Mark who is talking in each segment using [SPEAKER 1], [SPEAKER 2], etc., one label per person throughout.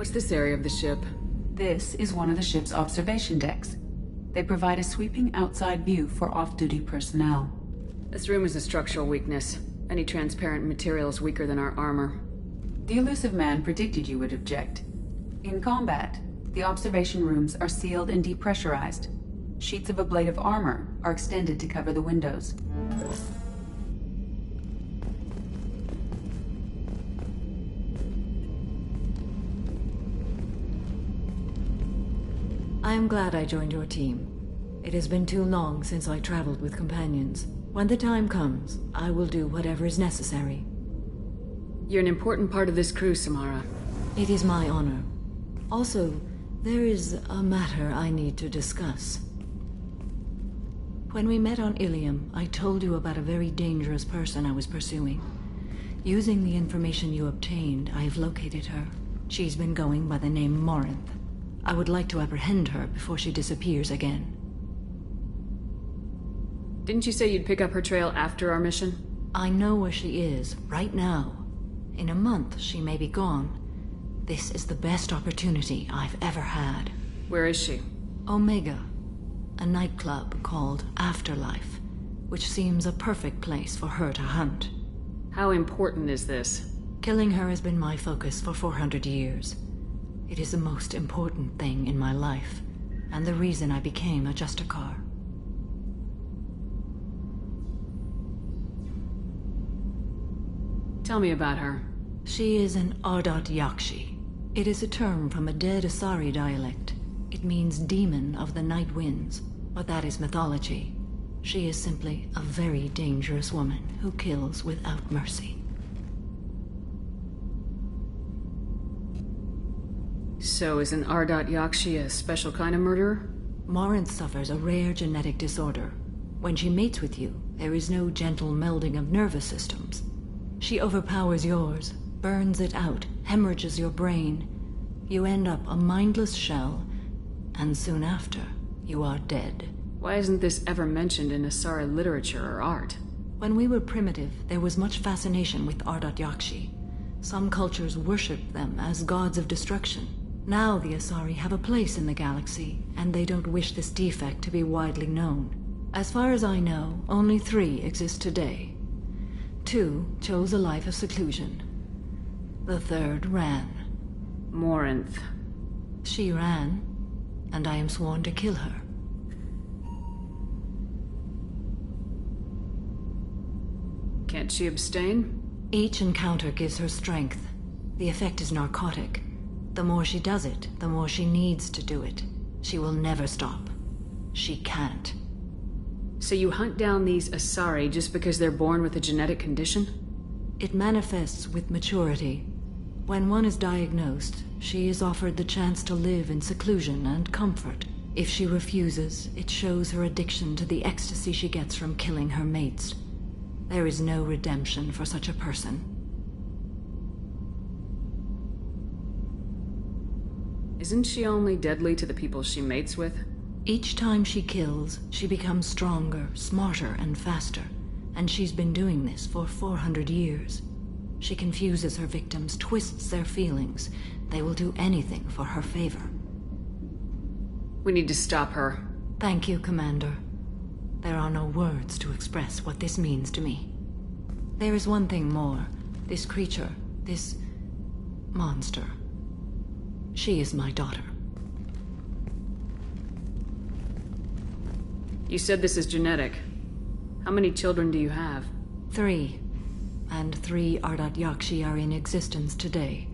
[SPEAKER 1] What's this area of the ship?
[SPEAKER 2] This is one of the ship's observation decks. They provide a sweeping outside view for off-duty personnel.
[SPEAKER 1] This room is a structural weakness. Any transparent material is weaker than our armor.
[SPEAKER 2] The Illusive Man predicted you would object. In combat, the observation rooms are sealed and depressurized. Sheets of ablative armor are extended to cover the windows.
[SPEAKER 3] I am glad I joined your team. It has been too long since I traveled with companions. When the time comes, I will do whatever is necessary.
[SPEAKER 1] You're an important part of this crew, Samara.
[SPEAKER 3] It is my honor. Also, there is a matter I need to discuss. When we met on Ilium, I told you about a very dangerous person I was pursuing. Using the information you obtained, I have located her. She's been going by the name Morinth. I would like to apprehend her before she disappears again.
[SPEAKER 1] Didn't you say you'd pick up her trail after our mission?
[SPEAKER 3] I know where she is, right now. In a month, she may be gone. This is the best opportunity I've ever had.
[SPEAKER 1] Where is she?
[SPEAKER 3] Omega, a nightclub called Afterlife, which seems a perfect place for her to hunt.
[SPEAKER 1] How important is this?
[SPEAKER 3] Killing her has been my focus for 400 years. It is the most important thing in my life, and the reason I became a Justicar.
[SPEAKER 1] Tell me about her.
[SPEAKER 3] She is an Ardat Yakshi. It is a term from a dead Asari dialect. It means demon of the night winds, but that is mythology. She is simply a very dangerous woman who kills without mercy.
[SPEAKER 1] So is an Ardat Yakshi a special kind of murderer?
[SPEAKER 3] Morinth suffers a rare genetic disorder. When she mates with you, there is no gentle melding of nervous systems. She overpowers yours, burns it out, hemorrhages your brain. You end up a mindless shell, and soon after, you are dead.
[SPEAKER 1] Why isn't this ever mentioned in Asari literature or art?
[SPEAKER 3] When we were primitive, there was much fascination with Ardat Yakshi. Some cultures worshipped them as gods of destruction. Now the Asari have a place in the galaxy, and they don't wish this defect to be widely known. As far as I know, only 3 exist today. 2 chose a life of seclusion. The 3rd ran.
[SPEAKER 1] Morinth.
[SPEAKER 3] She ran, and I am sworn to kill her.
[SPEAKER 1] Can't she abstain?
[SPEAKER 3] Each encounter gives her strength. The effect is narcotic. The more she does it, the more she needs to do it. She will never stop. She can't.
[SPEAKER 1] So you hunt down these Asari just because they're born with a genetic condition?
[SPEAKER 3] It manifests with maturity. When one is diagnosed, she is offered the chance to live in seclusion and comfort. If she refuses, it shows her addiction to the ecstasy she gets from killing her mates. There is no redemption for such a person.
[SPEAKER 1] Isn't she only deadly to the people she mates with?
[SPEAKER 3] Each time she kills, she becomes stronger, smarter, and faster. And she's been doing this for 400 years. She confuses her victims, twists their feelings. They will do anything for her favor.
[SPEAKER 1] We need to stop her.
[SPEAKER 3] Thank you, Commander. There are no words to express what this means to me. There is one thing more. This creature, this monster. She is my daughter.
[SPEAKER 1] You said this is genetic. How many children do you have?
[SPEAKER 3] 3. And 3 Ardat Yakshi are in existence today.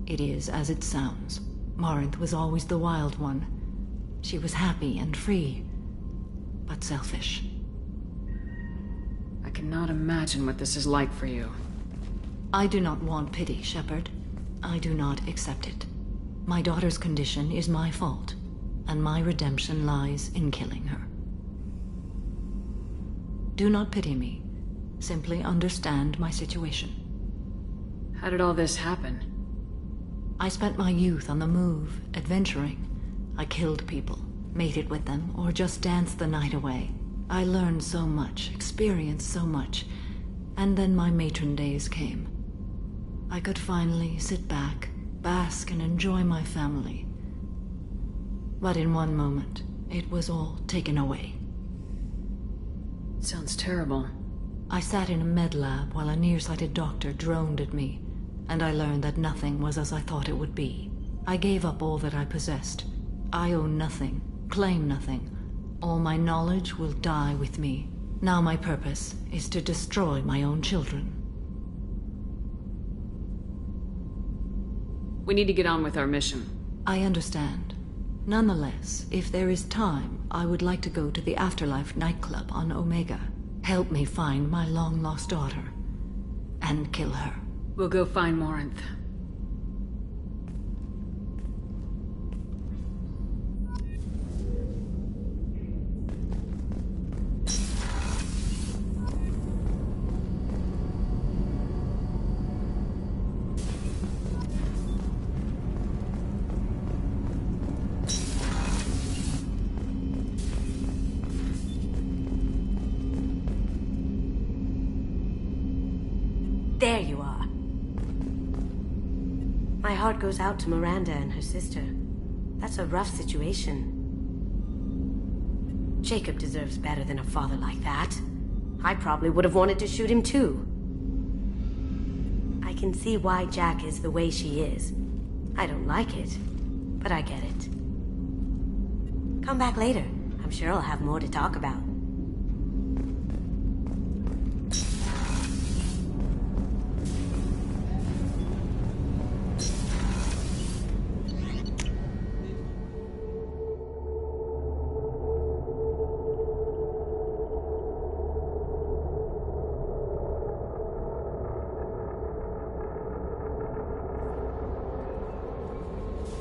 [SPEAKER 3] It is as it sounds. Morinth was always the wild one. She was happy and free, but selfish.
[SPEAKER 1] I cannot imagine what this is like for you.
[SPEAKER 3] I do not want pity, Shepard. I do not accept it. My daughter's condition is my fault, and my redemption lies in killing her. Do not pity me. Simply understand my situation.
[SPEAKER 1] How did all this happen?
[SPEAKER 3] I spent my youth on the move, adventuring. I killed people, mated with them, or just danced the night away. I learned so much, experienced so much, and then my matron days came. I could finally sit back, bask and enjoy my family. But in one moment, it was all taken away.
[SPEAKER 1] Sounds terrible.
[SPEAKER 3] I sat in a med lab while a nearsighted doctor droned at me, and I learned that nothing was as I thought it would be. I gave up all that I possessed. I own nothing, claim nothing. All my knowledge will die with me. Now my purpose is to destroy my own children.
[SPEAKER 1] We need to get on with our mission.
[SPEAKER 3] I understand. Nonetheless, if there is time, I would like to go to the Afterlife nightclub on Omega. Help me find my long-lost daughter. And kill her.
[SPEAKER 1] We'll go find Morinth.
[SPEAKER 4] There you are. My heart goes out to Miranda and her sister. That's a rough situation. Jacob deserves better than a father like that. I probably would have wanted to shoot him too. I can see why Jack is the way she is. I don't like it, but I get it. Come back later. I'm sure I'll have more to talk about.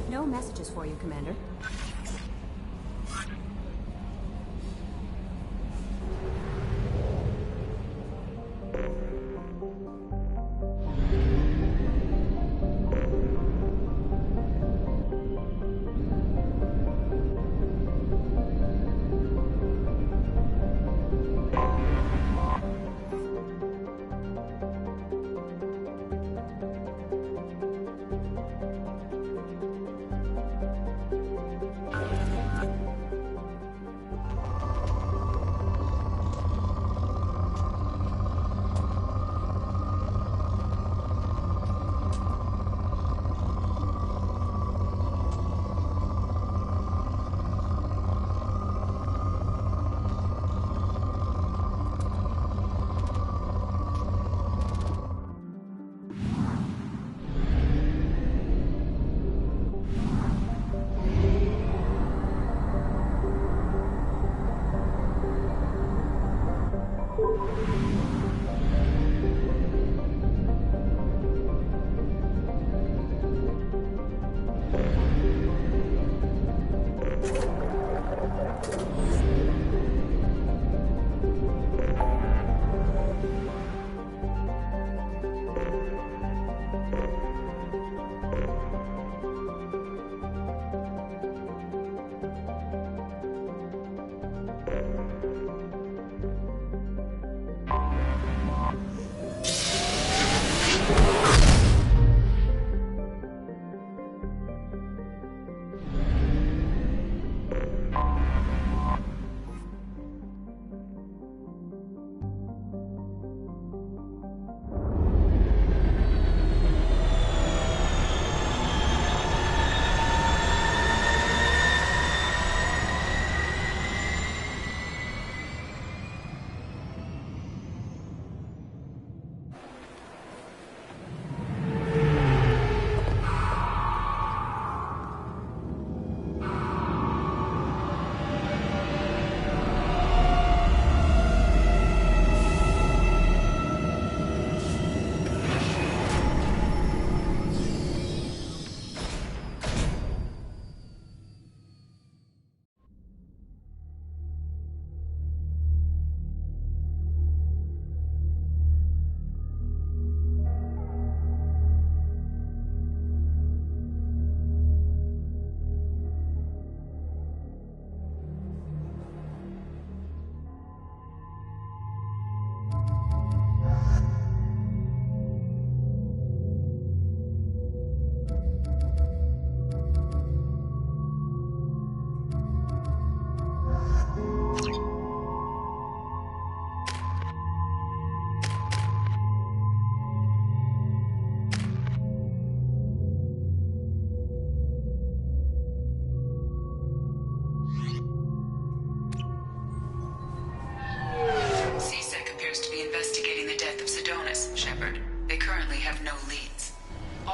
[SPEAKER 4] No messages for you, Commander.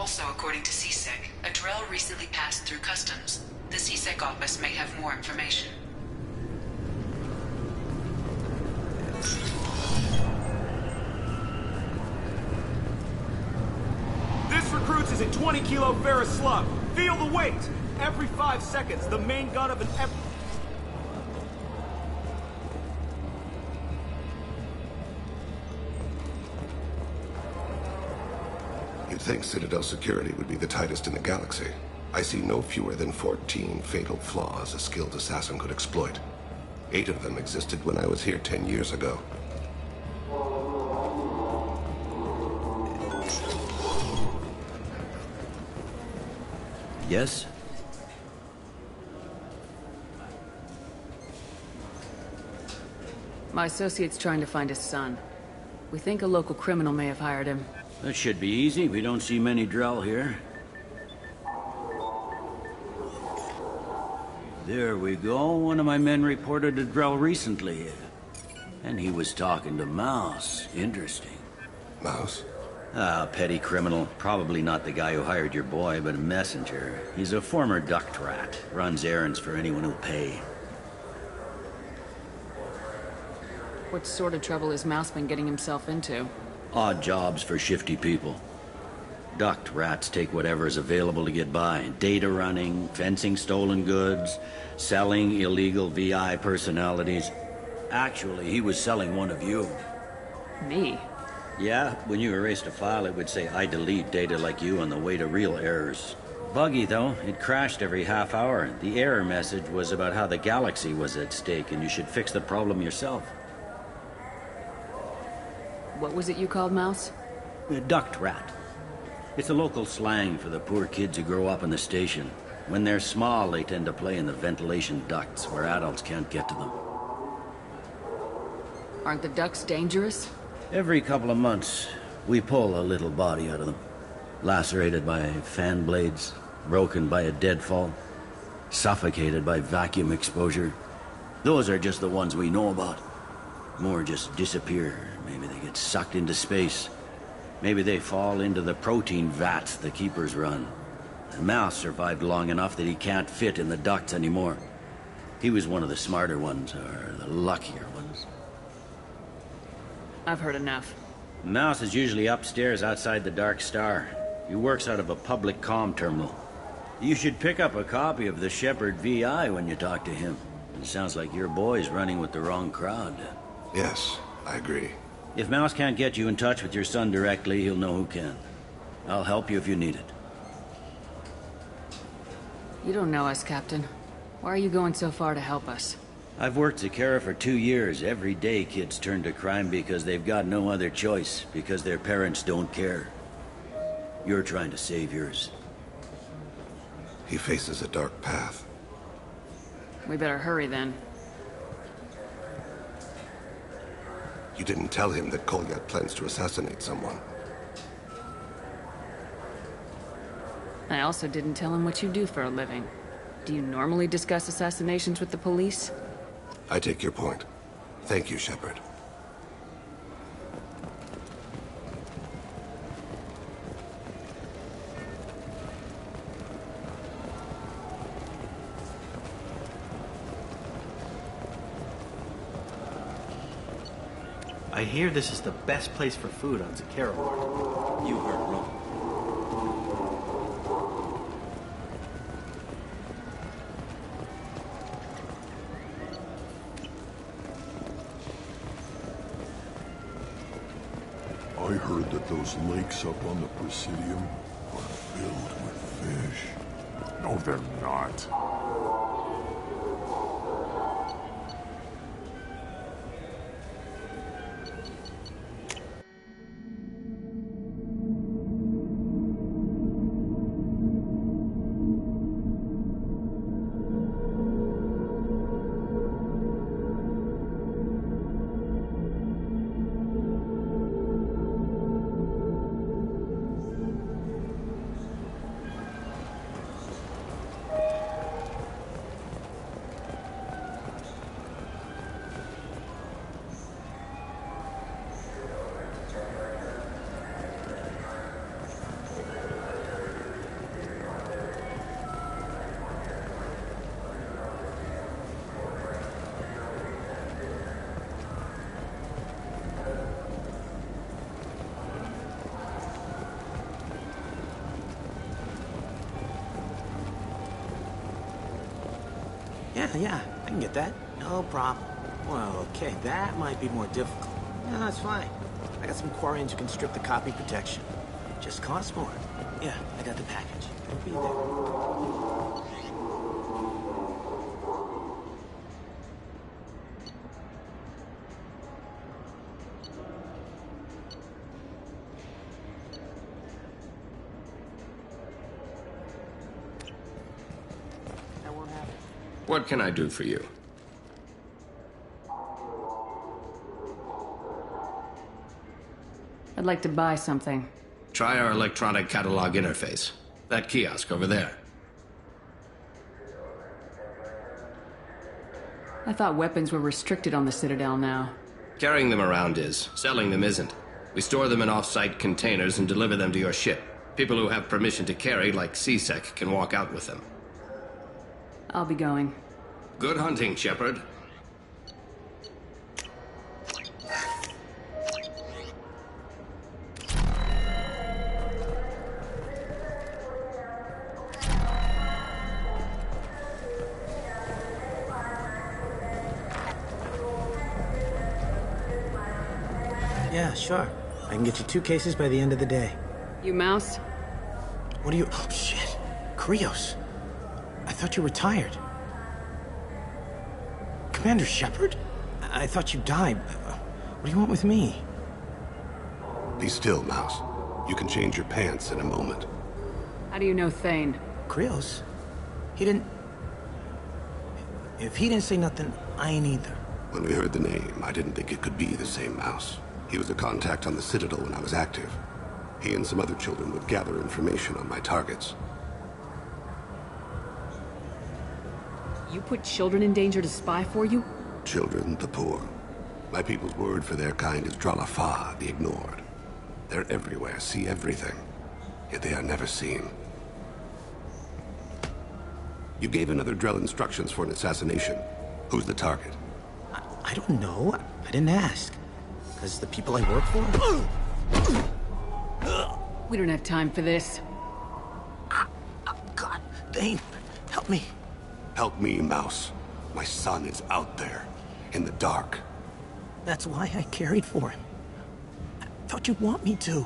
[SPEAKER 2] Also, according to CSEC, a Drell recently passed through customs. The CSEC office may have more information.
[SPEAKER 5] This recruits is a 20-kilo ferrous slug. Feel the weight! Every 5 seconds, the main gun of an
[SPEAKER 6] You'd think Citadel security would be the tightest in the galaxy. I see no fewer than 14 fatal flaws a skilled assassin could exploit. 8 of them existed when I was here 10 years ago.
[SPEAKER 7] Yes?
[SPEAKER 1] My associate's trying to find his son. We think a local criminal may have hired him.
[SPEAKER 7] That should be easy. We don't see many Drell here. There we go. One of my men reported a Drell recently. And he was talking to Mouse. Interesting.
[SPEAKER 6] Mouse?
[SPEAKER 7] Ah, petty criminal. Probably not the guy who hired your boy, but a messenger. He's a former duct rat. Runs errands for anyone who'll pay.
[SPEAKER 1] What sort of trouble has Mouse been getting himself into?
[SPEAKER 7] Odd jobs for shifty people. Duct rats take whatever is available to get by. Data running, fencing stolen goods, selling illegal VI personalities. Actually, he was selling one of you.
[SPEAKER 1] Me?
[SPEAKER 7] Yeah, when you erased a file, it would say, I delete data like you on the way to real errors. Buggy, though. It crashed every half hour. The error message was about how the galaxy was at stake, and you should fix the problem yourself.
[SPEAKER 1] What was it you called Mouse?
[SPEAKER 7] A duct rat. It's a local slang for the poor kids who grow up in the station. When they're small, they tend to play in the ventilation ducts where adults can't get to them.
[SPEAKER 1] Aren't the ducks dangerous?
[SPEAKER 7] Every couple of months, we pull a little body out of them. Lacerated by fan blades, broken by a deadfall, suffocated by vacuum exposure. Those are just the ones we know about. More just disappear. Maybe they get sucked into space. Maybe they fall into the protein vats the Keepers run. The Mouse survived long enough that he can't fit in the ducts anymore. He was one of the smarter ones, or the luckier ones.
[SPEAKER 1] I've heard enough.
[SPEAKER 7] Mouse is usually upstairs outside the Dark Star. He works out of a public comm terminal. You should pick up a copy of the Shepard VI when you talk to him. It sounds like your boy's running with the wrong crowd.
[SPEAKER 6] Yes, I agree.
[SPEAKER 7] If Mouse can't get you in touch with your son directly, he'll know who can. I'll help you if you need it.
[SPEAKER 1] You don't know us, Captain. Why are you going so far to help us?
[SPEAKER 7] I've worked Zakera for 2 years. Every day kids turn to crime because they've got no other choice, because their parents don't care. You're trying to save yours.
[SPEAKER 6] He faces a dark path.
[SPEAKER 1] We better hurry then.
[SPEAKER 6] You didn't tell him that Kolyat plans to assassinate someone.
[SPEAKER 1] I also didn't tell him what you do for a living. Do you normally discuss assassinations with the police?
[SPEAKER 6] I take your point. Thank you, Shepard.
[SPEAKER 8] I hear this is the best place for food on Zakera Ward. You heard wrong.
[SPEAKER 9] I heard that those lakes up on the Presidium are filled with fish. No, they're not.
[SPEAKER 10] yeah, I can get that. No problem. Well, okay, that might be more difficult. No, that's fine. I got some Quarians who can strip the copy protection. Just costs more. Yeah, I got the package. It'll be there.
[SPEAKER 11] What can I do for you?
[SPEAKER 1] I'd like to buy something.
[SPEAKER 11] Try our electronic catalog interface. That kiosk over there.
[SPEAKER 1] I thought weapons were restricted on the Citadel now.
[SPEAKER 11] Carrying them around is. Selling them isn't. We store them in off-site containers and deliver them to your ship. People who have permission to carry, like C-Sec, can walk out with them.
[SPEAKER 1] I'll be going.
[SPEAKER 11] Good hunting, Shepard.
[SPEAKER 10] Yeah, sure. I can get you 2 cases by the end of the day.
[SPEAKER 1] You Mouse?
[SPEAKER 10] What are you... Oh, shit. Krios. I thought you retired. Commander Shepard? I thought you died. What do you want with me?
[SPEAKER 6] Be still, Mouse. You can change your pants in a moment.
[SPEAKER 1] How do you know Thane?
[SPEAKER 10] Krios? He didn't... If he didn't say nothing, I ain't either.
[SPEAKER 6] When we heard the name, I didn't think it could be the same Mouse. He was a contact on the Citadel when I was active. He and some other children would gather information on my targets.
[SPEAKER 1] You put children in danger to spy for you?
[SPEAKER 6] Children, the poor. My people's word for their kind is Dralafa, the ignored. They're everywhere, see everything. Yet they are never seen. You gave another Drell instructions for an assassination. Who's the target?
[SPEAKER 10] I don't know. I didn't ask. Because the people I work for?
[SPEAKER 1] We don't have time for this.
[SPEAKER 10] God, Thane, help me.
[SPEAKER 6] Help me, Mouse. My son is out there, in the dark.
[SPEAKER 10] That's why I carried for him. I thought you'd want me to.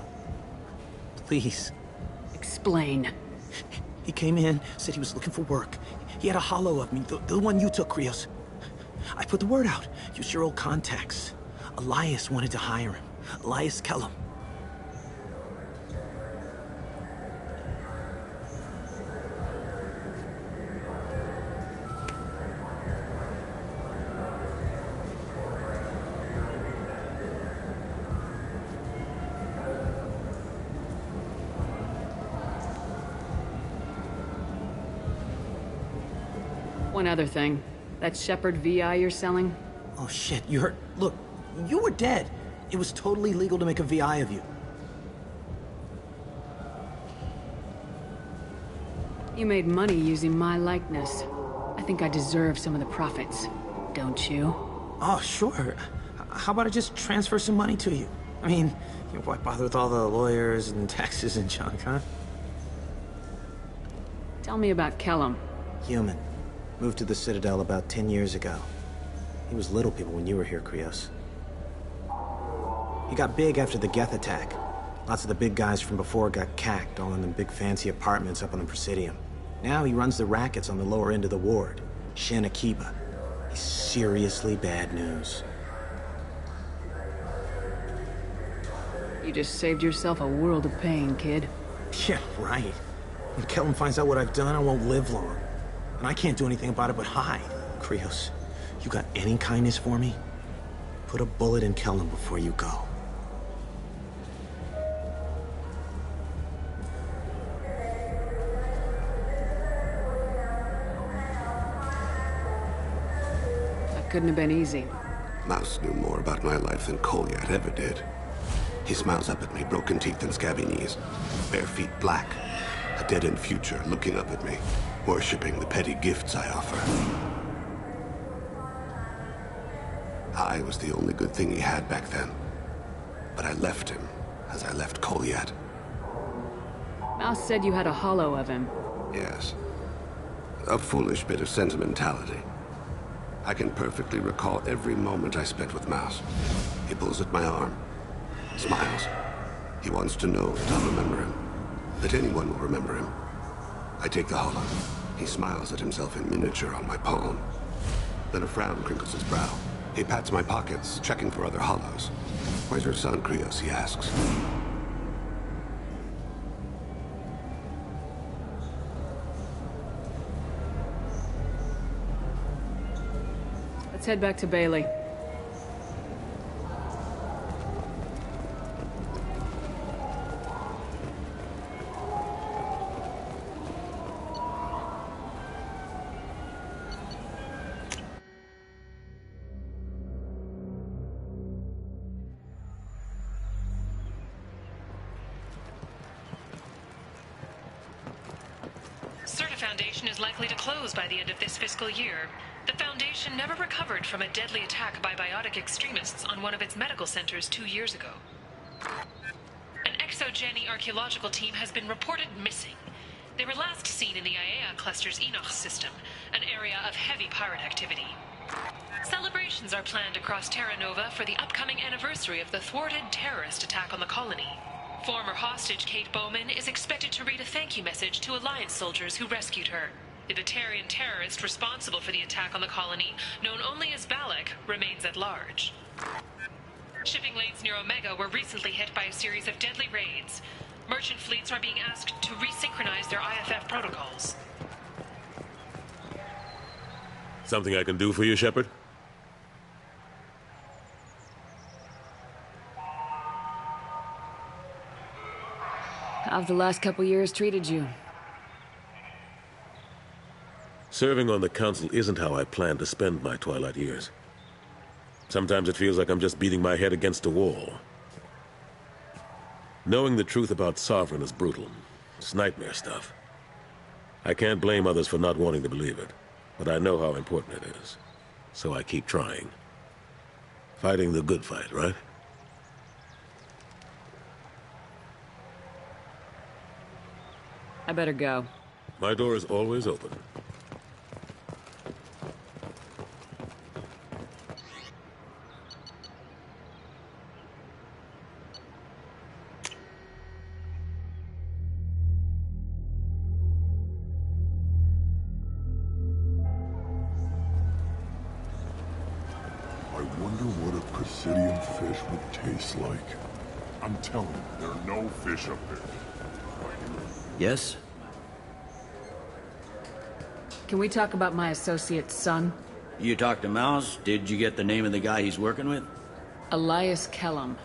[SPEAKER 10] Please.
[SPEAKER 1] Explain.
[SPEAKER 10] He came in, said he was looking for work. He had a hollow of me, the one you took, Krios. I put the word out. Use your old contacts. Elias wanted to hire him. Elias Kellum.
[SPEAKER 1] One other thing. That Shepard VI you're selling?
[SPEAKER 10] Oh shit, you heard... Look, you were dead. It was totally legal to make a VI of you.
[SPEAKER 1] You made money using my likeness. I think I deserve some of the profits. Don't you?
[SPEAKER 10] Oh, sure. How about I just transfer some money to you? I mean, why bother with all the lawyers and taxes and junk, huh?
[SPEAKER 1] Tell me about Kellum.
[SPEAKER 10] Human. Moved to the Citadel about 10 years ago. He was little people when you were here, Krios. He got big after the Geth attack. Lots of the big guys from before got cacked, all in them big fancy apartments up on the Presidium. Now he runs the rackets on the lower end of the ward, Shin Akiba. He's seriously bad news.
[SPEAKER 1] You just saved yourself a world of pain, kid.
[SPEAKER 10] Yeah, right. When Kellum finds out what I've done, I won't live long. And I can't do anything about it but hide. Krios, you got any kindness for me? Put a bullet in Kellum before you go.
[SPEAKER 1] That couldn't have been easy.
[SPEAKER 6] Mouse knew more about my life than Kolyat ever did. He smiles up at me, broken teeth and scabby knees. Bare feet black. A dead-end future looking up at me, worshipping the petty gifts I offer. I was the only good thing he had back then. But I left him, as I left Kolyat.
[SPEAKER 1] Mouse said you had a hollow of him.
[SPEAKER 6] Yes. A foolish bit of sentimentality. I can perfectly recall every moment I spent with Mouse. He pulls at my arm, smiles. He wants to know that I'll remember him, that anyone will remember him. I take the holo. He smiles at himself in miniature on my palm. Then a frown crinkles his brow. He pats my pockets, checking for other holos. Where's your son, Krios? He asks.
[SPEAKER 1] Let's head back to Bailey.
[SPEAKER 12] Certa Foundation is likely to close by the end of this fiscal year. The Foundation never recovered from a deadly attack by biotic extremists on one of its medical centers 2 years ago. An ExoGeni archaeological team has been reported missing. They were last seen in the Aiea Cluster's Enoch system, an area of heavy pirate activity. Celebrations are planned across Terra Nova for the upcoming anniversary of the thwarted terrorist attack on the colony. Former hostage Kate Bowman is expected to read a thank you message to Alliance soldiers who rescued her. The Batarian terrorist responsible for the attack on the colony, known only as Balak, remains at large. Shipping lanes near Omega were recently hit by a series of deadly raids. Merchant fleets are being asked to resynchronize their IFF protocols.
[SPEAKER 13] Something I can do for you, Shepard?
[SPEAKER 1] How have the last couple years treated you?
[SPEAKER 13] Serving on the Council isn't how I plan to spend my twilight years. Sometimes it feels like I'm just beating my head against a wall. Knowing the truth about Sovereign is brutal. It's nightmare stuff. I can't blame others for not wanting to believe it, but I know how important it is. So I keep trying. Fighting the good fight, right?
[SPEAKER 1] I better go.
[SPEAKER 13] My door is always open.
[SPEAKER 9] I wonder what a Presidium fish would taste like. I'm telling you, there are no fish up there.
[SPEAKER 7] Yes?
[SPEAKER 1] Can we talk about my associate's son?
[SPEAKER 7] You talked to Mouse? Did you get the name of the guy he's working with?
[SPEAKER 1] Elias Kellum.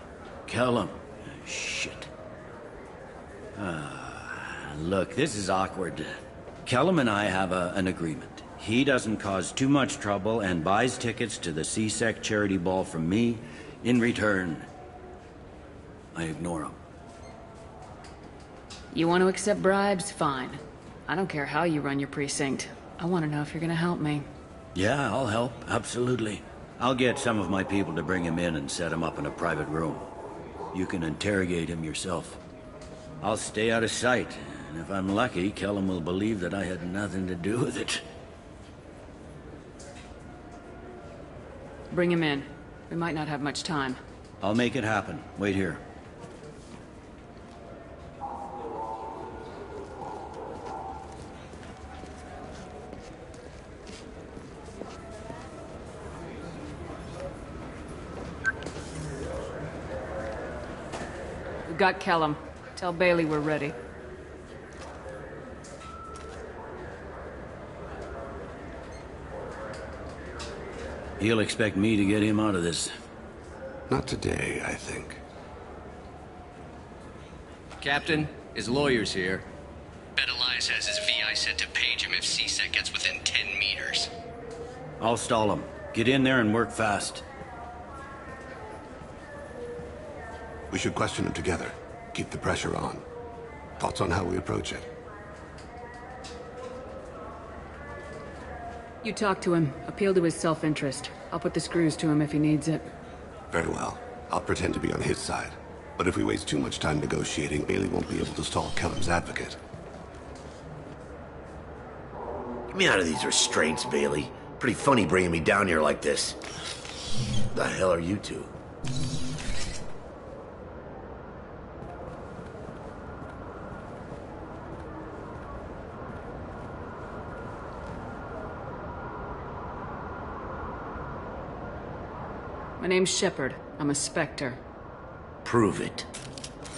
[SPEAKER 7] Kellum? Shit. Look, this is awkward. Kellum and I have an agreement. He doesn't cause too much trouble and buys tickets to the C-Sec charity ball from me. In return, I ignore him.
[SPEAKER 1] You want to accept bribes? Fine. I don't care how you run your precinct. I want to know if you're gonna help me.
[SPEAKER 7] Yeah, I'll help. Absolutely. I'll get some of my people to bring him in and set him up in a private room. You can interrogate him yourself. I'll stay out of sight, and if I'm lucky, Kellum will believe that I had nothing to do with it.
[SPEAKER 1] Bring him in. We might not have much time.
[SPEAKER 7] I'll make it happen. Wait here.
[SPEAKER 1] We've got Kellum. Tell Bailey we're ready.
[SPEAKER 7] He'll expect me to get him out of this.
[SPEAKER 6] Not today, I think.
[SPEAKER 11] Captain, his lawyer's here. Bet Elias has his VI set to page him if C-Sec gets within 10 meters.
[SPEAKER 7] I'll stall him. Get in there and work fast.
[SPEAKER 6] We should question him together. Keep the pressure on. Thoughts on how we approach it?
[SPEAKER 1] You talk to him. Appeal to his self-interest. I'll put the screws to him if he needs it.
[SPEAKER 6] Very well. I'll pretend to be on his side. But if we waste too much time negotiating, Bailey won't be able to stall Kellum's advocate.
[SPEAKER 10] Get me out of these restraints, Bailey.
[SPEAKER 14] Pretty funny bringing me down here like this. The hell are you two?
[SPEAKER 1] My name's Shepard. I'm a Spectre.
[SPEAKER 14] Prove it.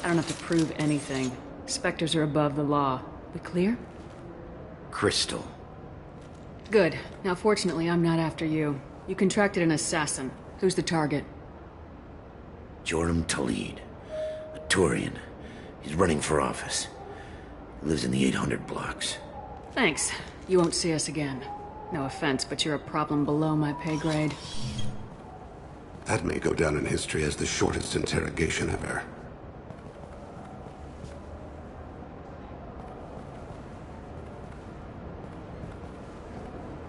[SPEAKER 1] I don't have to prove anything. Spectres are above the law. We clear?
[SPEAKER 14] Crystal.
[SPEAKER 1] Good. Now, fortunately, I'm not after you. You contracted an assassin. Who's the target?
[SPEAKER 14] Joram Talid. A Turian. He's running for office. Lives in the 800 blocks.
[SPEAKER 1] Thanks. You won't see us again. No offense, but you're a problem below my pay grade.
[SPEAKER 6] That may go down in history as the shortest interrogation ever.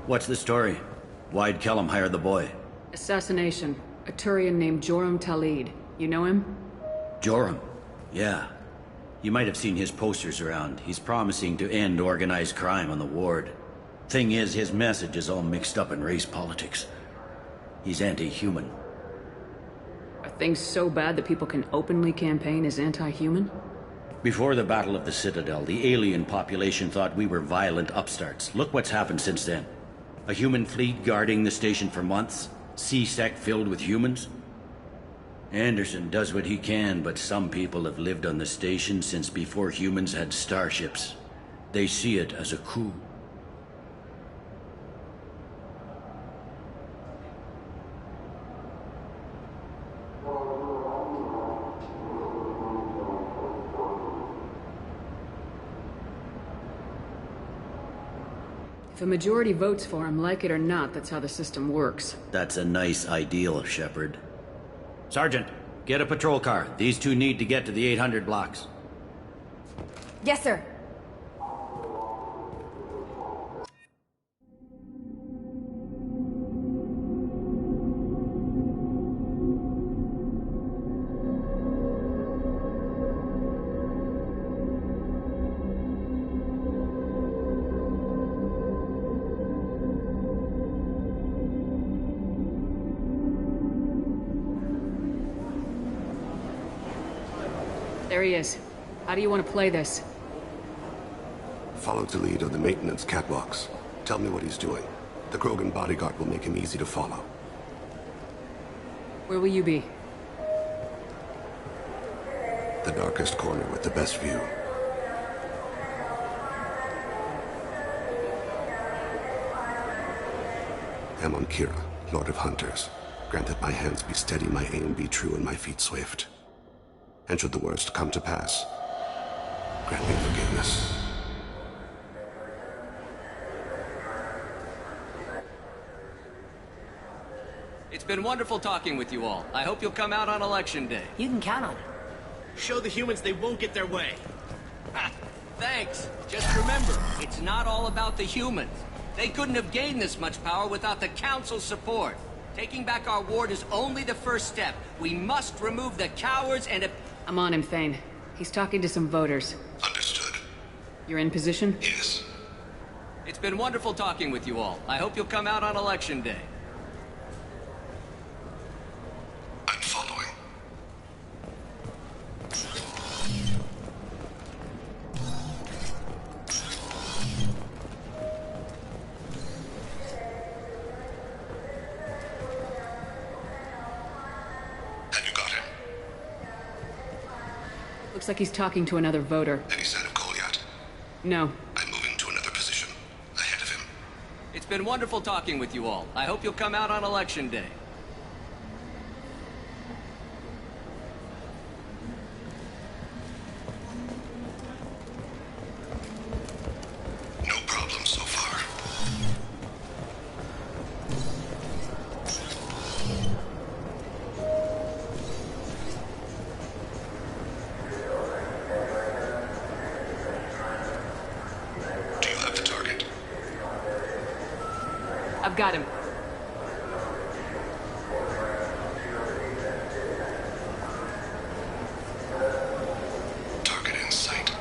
[SPEAKER 7] What's the story? Why'd Kellum hire the boy?
[SPEAKER 1] Assassination. A Turian named Joram Talid. You know him?
[SPEAKER 7] Joram? Yeah. You might have seen his posters around. He's promising to end organized crime on the ward. Thing is, his message is all mixed up in race politics. He's anti-human.
[SPEAKER 1] Are things so bad that people can openly campaign as anti-human?
[SPEAKER 7] Before the Battle of the Citadel, the alien population thought we were violent upstarts. Look what's happened since then. A human fleet guarding the station for months. C-Sec filled with humans. Anderson does what he can, but some people have lived on the station since before humans had starships. They see it as a coup.
[SPEAKER 1] If a majority votes for him, like it or not, that's how the system works.
[SPEAKER 7] That's a nice ideal, Shepard. Sergeant, get a patrol car. These two need to get to the 800 blocks.
[SPEAKER 15] Yes, sir.
[SPEAKER 1] There he is. How do you want to play this?
[SPEAKER 6] Follow Talid on the maintenance catwalks. Tell me what he's doing. The Krogan bodyguard will make him easy to follow.
[SPEAKER 1] Where will you be?
[SPEAKER 6] The darkest corner with the best view. Amon Kira, Lord of Hunters. Grant that my hands be steady, my aim be true, and my feet swift. And should the worst come to pass, grant me forgiveness.
[SPEAKER 16] It's been wonderful talking with you all. I hope you'll come out on Election Day.
[SPEAKER 4] You can count on it.
[SPEAKER 10] Show the humans they won't get their way.
[SPEAKER 16] Ha! Thanks. Just remember, it's not all about the humans. They couldn't have gained this much power without the Council's support. Taking back our ward is only the first step. We must remove the cowards and...
[SPEAKER 1] I'm on him, Thane. He's talking to some voters.
[SPEAKER 6] Understood.
[SPEAKER 1] You're in position?
[SPEAKER 6] Yes.
[SPEAKER 16] It's been wonderful talking with you all. I hope you'll come out on Election Day.
[SPEAKER 6] I'm following. Have you got him?
[SPEAKER 1] Looks like he's talking to another voter.
[SPEAKER 6] Any sign of Goliath?
[SPEAKER 1] No.
[SPEAKER 6] I'm moving to another position. Ahead of him.
[SPEAKER 16] It's been wonderful talking with you all. I hope you'll come out on Election Day.
[SPEAKER 6] No problem so far. Do you have the target?
[SPEAKER 1] I've got him.
[SPEAKER 6] Target in sight.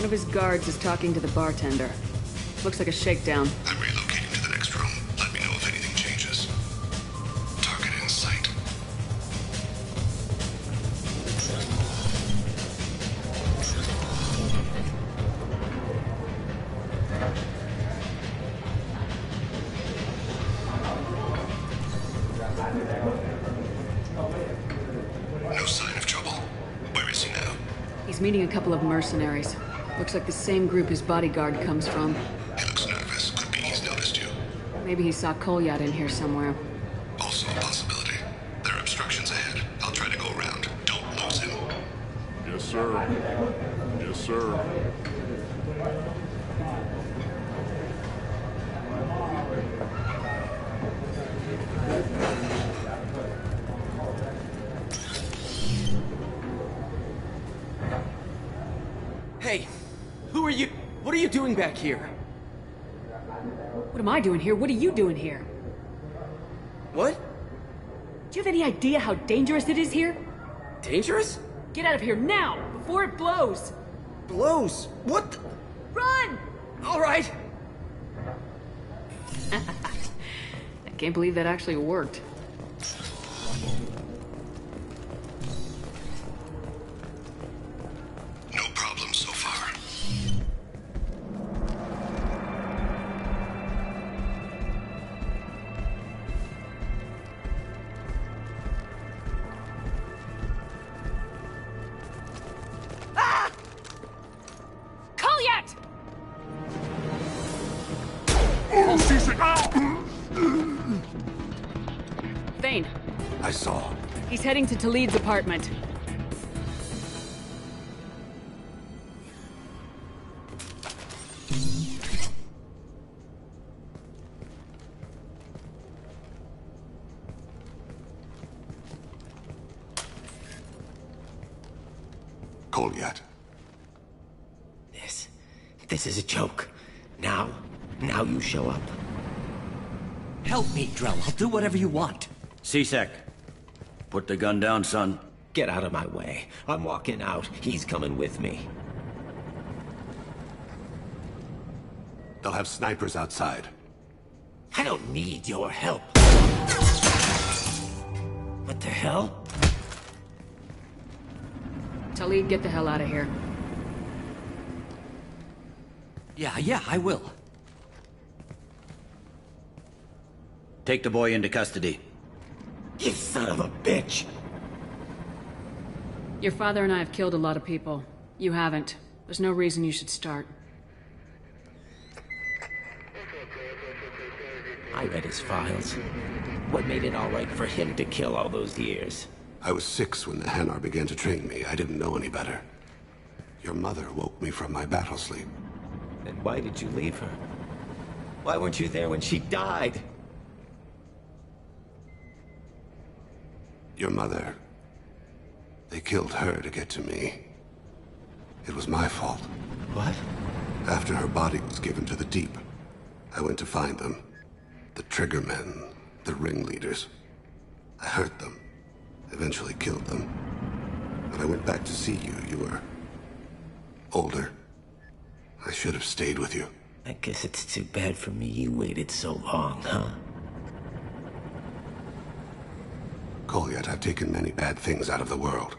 [SPEAKER 1] of his guards is talking to the bartender. Looks like a shakedown.
[SPEAKER 6] I'm relocating to the next room. Let me know if anything changes. Target in sight. No sign of trouble. Where is he now?
[SPEAKER 1] He's meeting a couple of mercenaries. Looks like the same group his bodyguard comes from.
[SPEAKER 6] He looks nervous. Could be he's noticed you.
[SPEAKER 1] Maybe he saw Kolyat in here somewhere.
[SPEAKER 6] Also a possibility. There are obstructions ahead. I'll try to go around. Don't lose him.
[SPEAKER 9] Yes, sir. Yes, sir.
[SPEAKER 10] Hey, who are you? What are you doing back here?
[SPEAKER 1] What am I doing here? What are you doing here?
[SPEAKER 10] What?
[SPEAKER 1] Do you have any idea how dangerous it is here?
[SPEAKER 10] Dangerous?
[SPEAKER 1] Get out of here now, before it blows!
[SPEAKER 10] Blows? What the?
[SPEAKER 1] Run!
[SPEAKER 10] All right.
[SPEAKER 1] I can't believe that actually worked.
[SPEAKER 6] No problem so far.
[SPEAKER 1] Kolyat!
[SPEAKER 9] Oh, C-Sec!
[SPEAKER 1] Thane,
[SPEAKER 6] I saw.
[SPEAKER 1] he's heading to Talid's apartment.
[SPEAKER 6] Kolyat.
[SPEAKER 14] This is a joke. Now you show up.
[SPEAKER 16] Help me, Drell. I'll do whatever you want.
[SPEAKER 7] C-Sec, put the gun down, son.
[SPEAKER 14] Get out of my way. I'm walking out. He's coming with me.
[SPEAKER 6] They'll have snipers outside.
[SPEAKER 14] I don't need your help. What the hell?
[SPEAKER 1] Talid, get the hell out of here.
[SPEAKER 16] Yeah, I will.
[SPEAKER 7] Take the boy into custody.
[SPEAKER 14] You son of a bitch!
[SPEAKER 1] Your father and I have killed a lot of people. You haven't. There's no reason you should start.
[SPEAKER 14] I read his files. What made it all right for him to kill all those years?
[SPEAKER 6] I was 6 when the Hanar began to train me. I didn't know any better. Your mother woke me from my battle sleep.
[SPEAKER 14] Then why did you leave her? Why weren't you there when she died?
[SPEAKER 6] Your mother. They killed her to get to me. It was my fault.
[SPEAKER 14] What?
[SPEAKER 6] After her body was given to the Deep, I went to find them. The Triggermen, the ringleaders. I hurt them. Eventually killed them. When I went back to see you, you were older. I should have stayed with you.
[SPEAKER 14] I guess it's too bad for me you waited so long, huh?
[SPEAKER 6] Kolyat, I've taken many bad things out of the world.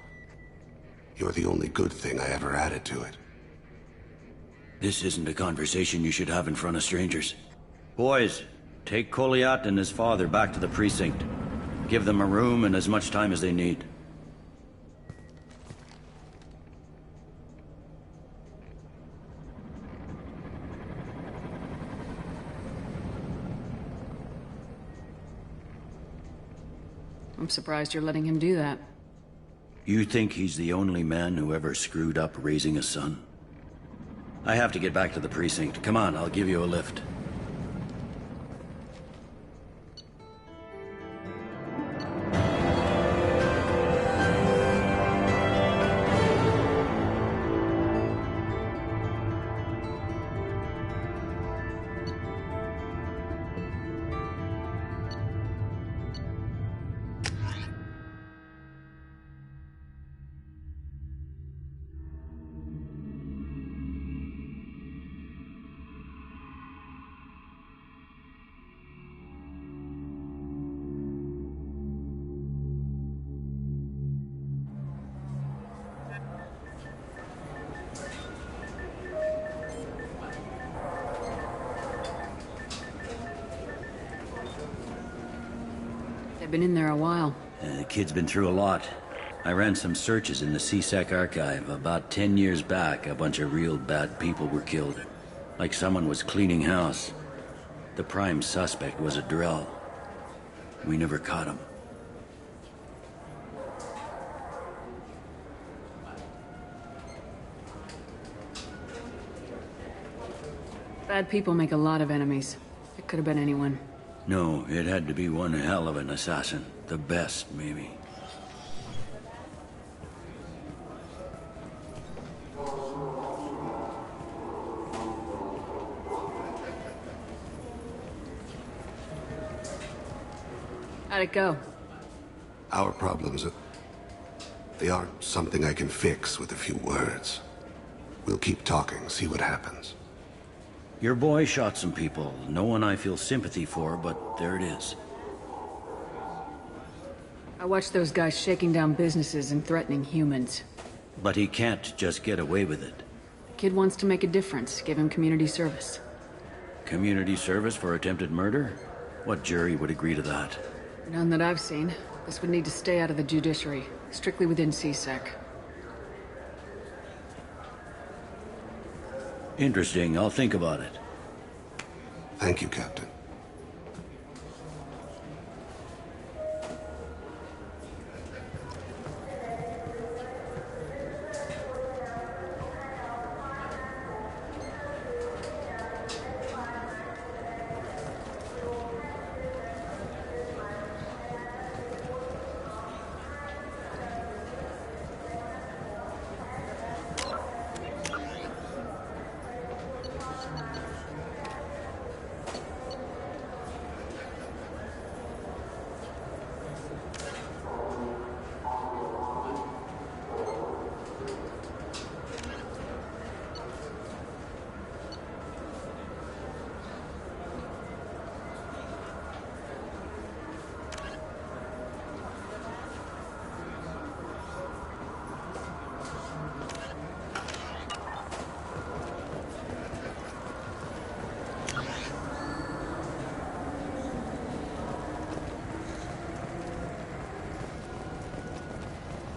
[SPEAKER 6] You're the only good thing I ever added to it.
[SPEAKER 7] This isn't a conversation you should have in front of strangers. Boys, take Kolyat and his father back to the precinct. Give them a room and as much time as they need.
[SPEAKER 1] I'm surprised you're letting him do that.
[SPEAKER 7] You think he's the only man who ever screwed up raising a son? I have to get back to the precinct. Come on, I'll give you a lift.
[SPEAKER 1] I've been in there a while.
[SPEAKER 7] The kid's been through a lot. I ran some searches in the CSEC archive. About 10 years back, a bunch of real bad people were killed. Like someone was cleaning house. The prime suspect was a Drell. We never caught him.
[SPEAKER 1] Bad people make a lot of enemies. It could have been anyone.
[SPEAKER 7] No, it had to be one hell of an assassin. The best, maybe.
[SPEAKER 1] How'd it go?
[SPEAKER 6] Our problems, they aren't something I can fix with a few words. We'll keep talking, see what happens.
[SPEAKER 7] Your boy shot some people. No one I feel sympathy for, but there it is.
[SPEAKER 1] I watched those guys shaking down businesses and threatening humans.
[SPEAKER 7] But he can't just get away with it.
[SPEAKER 1] Kid wants to make a difference. Give him community service.
[SPEAKER 7] Community service for attempted murder? What jury would agree to that?
[SPEAKER 1] None that I've seen. This would need to stay out of the judiciary. Strictly within CSEC.
[SPEAKER 7] Interesting. I'll think about it.
[SPEAKER 6] Thank you, Captain.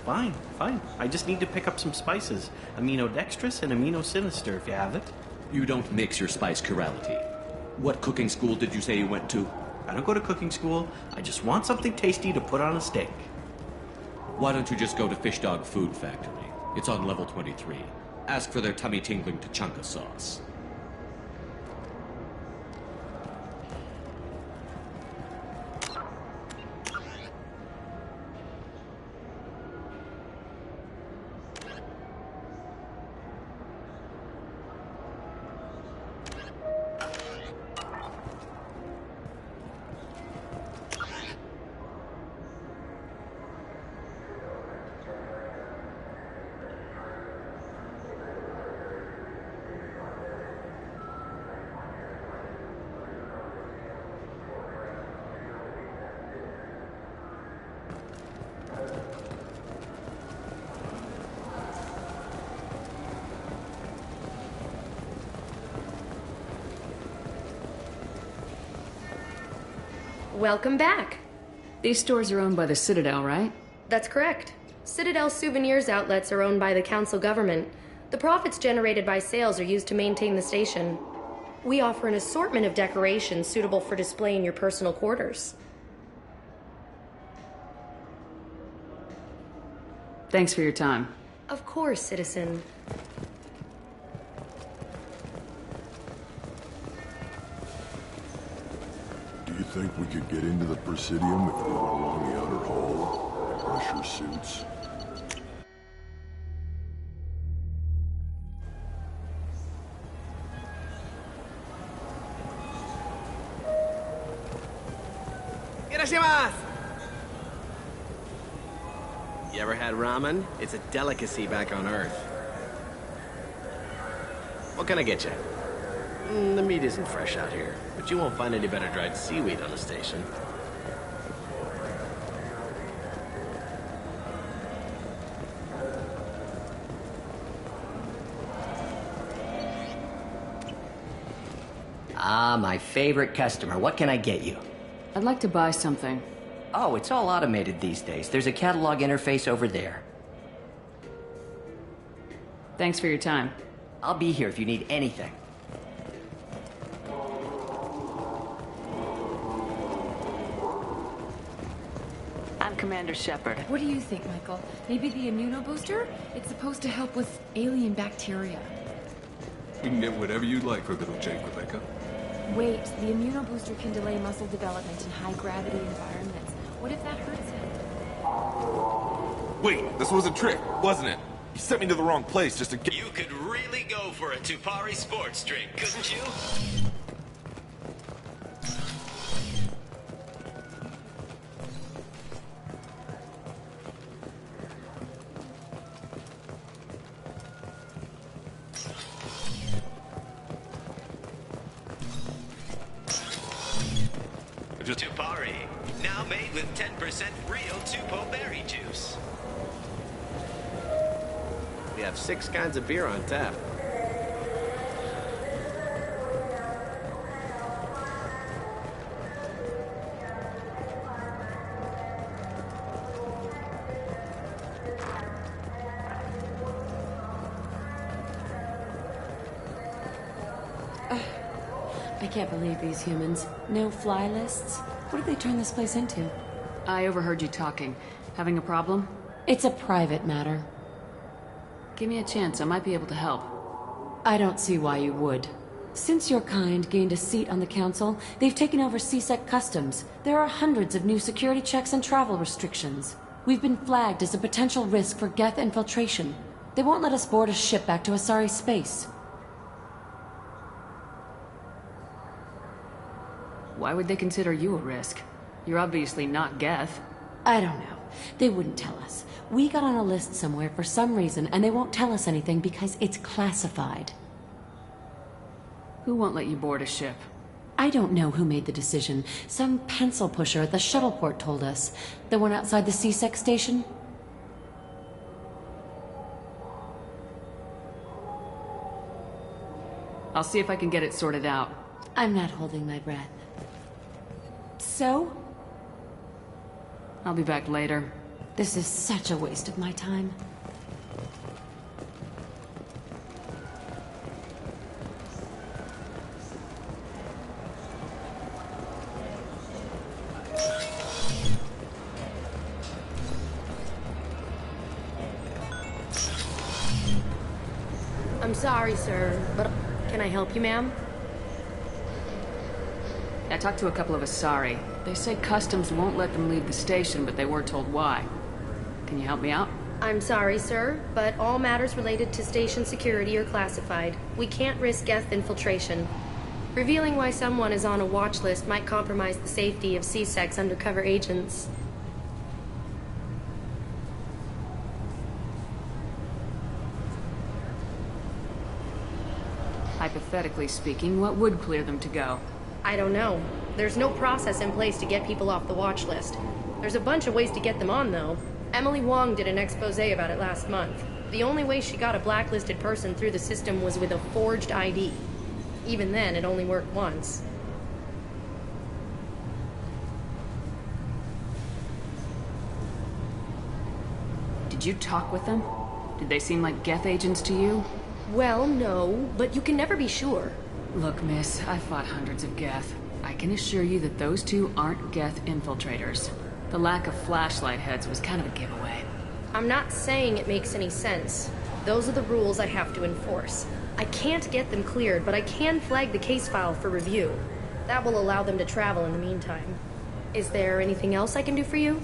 [SPEAKER 8] Fine, fine. I just need to pick up some spices. Aminodextrous and aminosinister, if you have it.
[SPEAKER 17] You don't mix your spice chirality. What cooking school did you say you went to?
[SPEAKER 8] I don't go to cooking school. I just want something tasty to put on a steak.
[SPEAKER 17] Why don't you just go to Fish Dog Food Factory? It's on level 23. Ask for their tummy-tingling tachanka sauce.
[SPEAKER 18] Welcome back.
[SPEAKER 1] These stores are owned by the Citadel, right?
[SPEAKER 18] That's correct. Citadel Souvenirs outlets are owned by the council government. The profits generated by sales are used to maintain the station. We offer an assortment of decorations suitable for display in your personal quarters.
[SPEAKER 1] Thanks for your time.
[SPEAKER 18] Of course, citizen.
[SPEAKER 9] Do you think we could get into the Presidium if we went along the outer hall? Pressure suits.
[SPEAKER 10] Irashimasu! You ever had ramen? It's a delicacy back on Earth. What can I get you? The meat isn't fresh out here, but you won't find any better dried seaweed on the station.
[SPEAKER 16] Ah, my favorite customer. What can I get you?
[SPEAKER 1] I'd like to buy something.
[SPEAKER 19] Oh, it's all automated these days. There's a catalog interface over there.
[SPEAKER 1] Thanks for your time.
[SPEAKER 19] I'll be here if you need anything.
[SPEAKER 1] I'm Commander Shepard.
[SPEAKER 15] What do you think, Michael? Maybe the immunobooster? It's supposed to help with alien bacteria.
[SPEAKER 20] You can get whatever you like for little Jake, Rebecca.
[SPEAKER 15] Wait, the immunobooster can delay muscle development in high-gravity environments. What if that hurts him?
[SPEAKER 5] Wait, this was a trick, wasn't it? You sent me to the wrong place just to get—
[SPEAKER 21] You could really go for a Tupari sports drink, couldn't you? Tupari, now made with 10% real Tupo berry juice.
[SPEAKER 10] We have 6 kinds of beer on tap.
[SPEAKER 22] I can't believe these humans. No fly lists? What did they turn this place into?
[SPEAKER 1] I overheard you talking. Having a problem?
[SPEAKER 22] It's a private matter.
[SPEAKER 1] Give me a chance, I might be able to help.
[SPEAKER 22] I don't see why you would. Since your kind gained a seat on the council, they've taken over CSEC customs. There are hundreds of new security checks and travel restrictions. We've been flagged as a potential risk for Geth infiltration. They won't let us board a ship back to Asari space.
[SPEAKER 1] Why would they consider you a risk? You're obviously not Geth.
[SPEAKER 22] I don't know. They wouldn't tell us. We got on a list somewhere for some reason, and they won't tell us anything because it's classified.
[SPEAKER 1] Who won't let you board a ship?
[SPEAKER 22] I don't know who made the decision. Some pencil pusher at the shuttleport told us. The one outside the CSEC station?
[SPEAKER 1] I'll see if I can get it sorted out.
[SPEAKER 22] I'm not holding my breath. So?
[SPEAKER 1] I'll be back later.
[SPEAKER 22] This is such a waste of my time.
[SPEAKER 18] I'm sorry, sir, but can I help you, ma'am?
[SPEAKER 1] I talked to a couple of Asari. They say customs won't let them leave the station, but they were told why. Can you help me out?
[SPEAKER 18] I'm sorry, sir, but all matters related to station security are classified. We can't risk Geth infiltration. Revealing why someone is on a watch list might compromise the safety of CSEC's undercover agents.
[SPEAKER 1] Hypothetically speaking, what would clear them to go?
[SPEAKER 18] I don't know. There's no process in place to get people off the watch list. There's a bunch of ways to get them on, though. Emily Wong did an expose about it last month. The only way she got a blacklisted person through the system was with a forged ID. Even then, it only worked once.
[SPEAKER 1] Did you talk with them? Did they seem like Geth agents to you?
[SPEAKER 18] Well, no, but you can never be sure.
[SPEAKER 1] Look, miss, I fought hundreds of Geth. I can assure you that those two aren't Geth infiltrators. The lack of flashlight heads was kind of a giveaway.
[SPEAKER 18] I'm not saying it makes any sense. Those are the rules I have to enforce. I can't get them cleared, but I can flag the case file for review. That will allow them to travel in the meantime. Is there anything else I can do for you?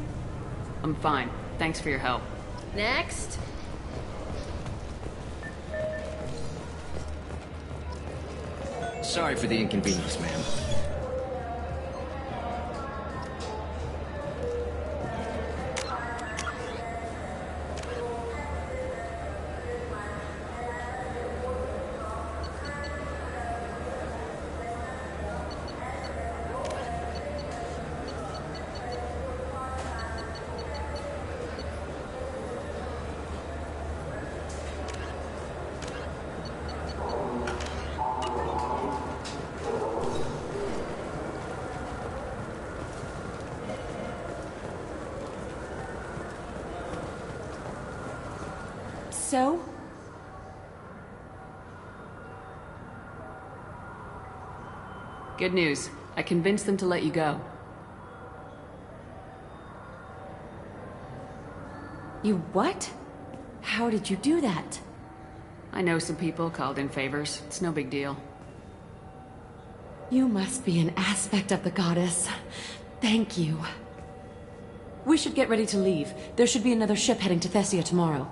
[SPEAKER 1] I'm fine. Thanks for your help.
[SPEAKER 18] Next.
[SPEAKER 10] Sorry for the inconvenience, ma'am.
[SPEAKER 22] So?
[SPEAKER 1] Good news. I convinced them to let you go.
[SPEAKER 22] You what? How did you do that?
[SPEAKER 1] I know some people called in favors. It's no big deal.
[SPEAKER 22] You must be an aspect of the goddess. Thank you. We should get ready to leave. There should be another ship heading to Thessia tomorrow.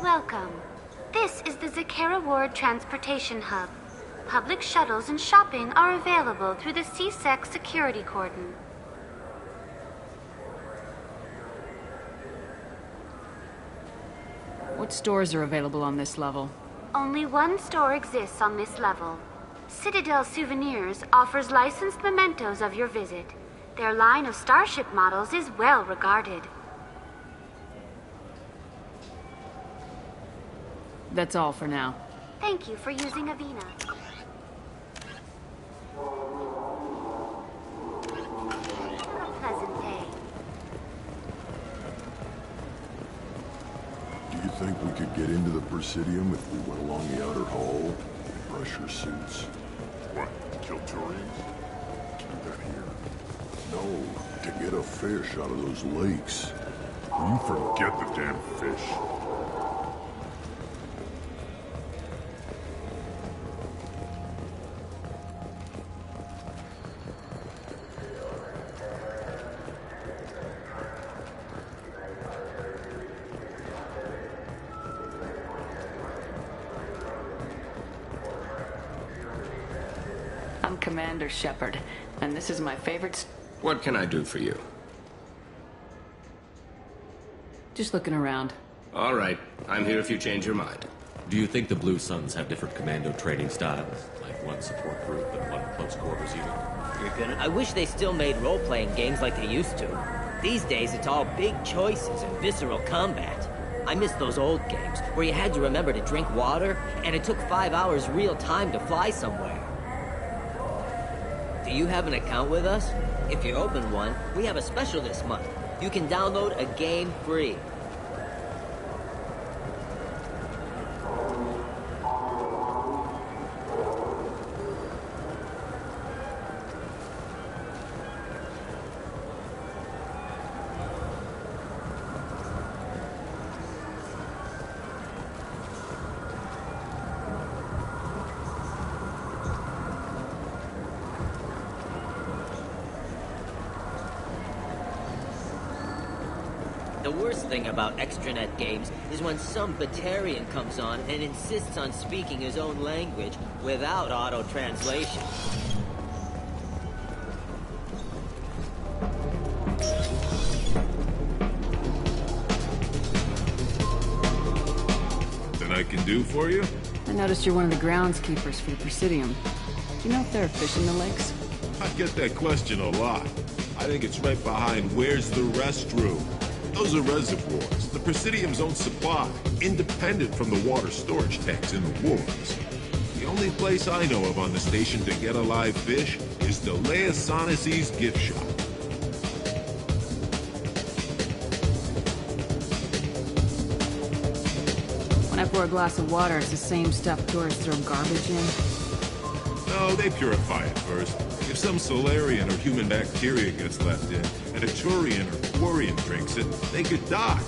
[SPEAKER 2] Welcome. This is the Zakera Ward Transportation Hub. Public shuttles and shopping are available through the C-Sec security cordon.
[SPEAKER 1] What stores are available on this level?
[SPEAKER 2] Only one store exists on this level. Citadel Souvenirs offers licensed mementos of your visit. Their line of Starship models is well regarded.
[SPEAKER 1] That's all for now.
[SPEAKER 2] Thank you for using Avina. Have a pleasant day.
[SPEAKER 9] Do you think we could get into the Presidium if we went along the outer hall? Pressure suits.
[SPEAKER 3] What? Kill Turians? To do that here?
[SPEAKER 9] No, to get a fish out of those lakes.
[SPEAKER 3] You forget the damn fish.
[SPEAKER 1] I'm Commander Shepard, and this is my favorite...
[SPEAKER 11] What can I do for you?
[SPEAKER 1] Just looking around.
[SPEAKER 11] All right. I'm here if you change your mind.
[SPEAKER 17] Do you think the Blue Suns have different commando training styles? Like one support group and one close quarters unit?
[SPEAKER 23] I wish they still made role-playing games like they used to. These days, it's all big choices and visceral combat. I miss those old games, where you had to remember to drink water, and it took 5 hours real time to fly somewhere. Do you have an account with us? If you open one, we have a special this month. You can download a game free. The worst thing about extranet games is when some Batarian comes on and insists on speaking his own language without auto-translation.
[SPEAKER 3] That I can do for you?
[SPEAKER 1] I noticed you're one of the groundskeepers for the Presidium. Do you know if there are fish in the lakes?
[SPEAKER 3] I get that question a lot. I think it's right behind where's the restroom. Those are reservoirs, the Presidium's own supply, independent from the water storage tanks in the wards. The only place I know of on the station to get a live fish is the Leia Sonasy's gift shop.
[SPEAKER 1] When I pour a glass of water, it's the same stuff tourists throw garbage in.
[SPEAKER 3] No, they purify it first. If some Solarian or human bacteria gets left in, and a Turian or Quarian drinks it, they could die.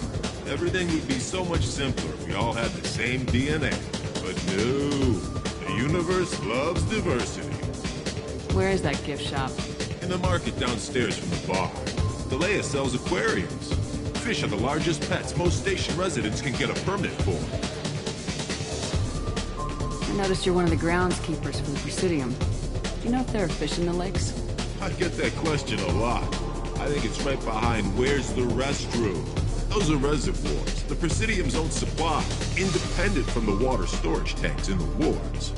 [SPEAKER 3] Everything would be so much simpler if we all had the same DNA. But no, the universe loves diversity.
[SPEAKER 1] Where is that gift shop?
[SPEAKER 3] In the market downstairs from the bar. The Leia sells aquariums. Fish are the largest pets most station residents can get a permit for.
[SPEAKER 1] I noticed you're one of the groundskeepers for the Presidium. Do you know if there are fish in the lakes?
[SPEAKER 3] I get that question a lot. I think it's right behind where's the restroom. Those are reservoirs, the Presidium's own supply, independent from the water storage tanks in the wards.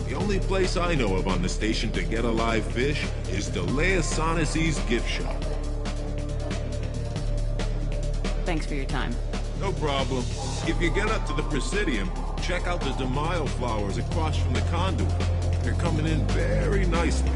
[SPEAKER 3] The only place I know of on the station to get a live fish is Delea Sonesi's gift shop.
[SPEAKER 1] Thanks for your time.
[SPEAKER 3] No problem. If you get up to the Presidium, check out the De Mayo flowers across from the conduit. They're coming in very nicely.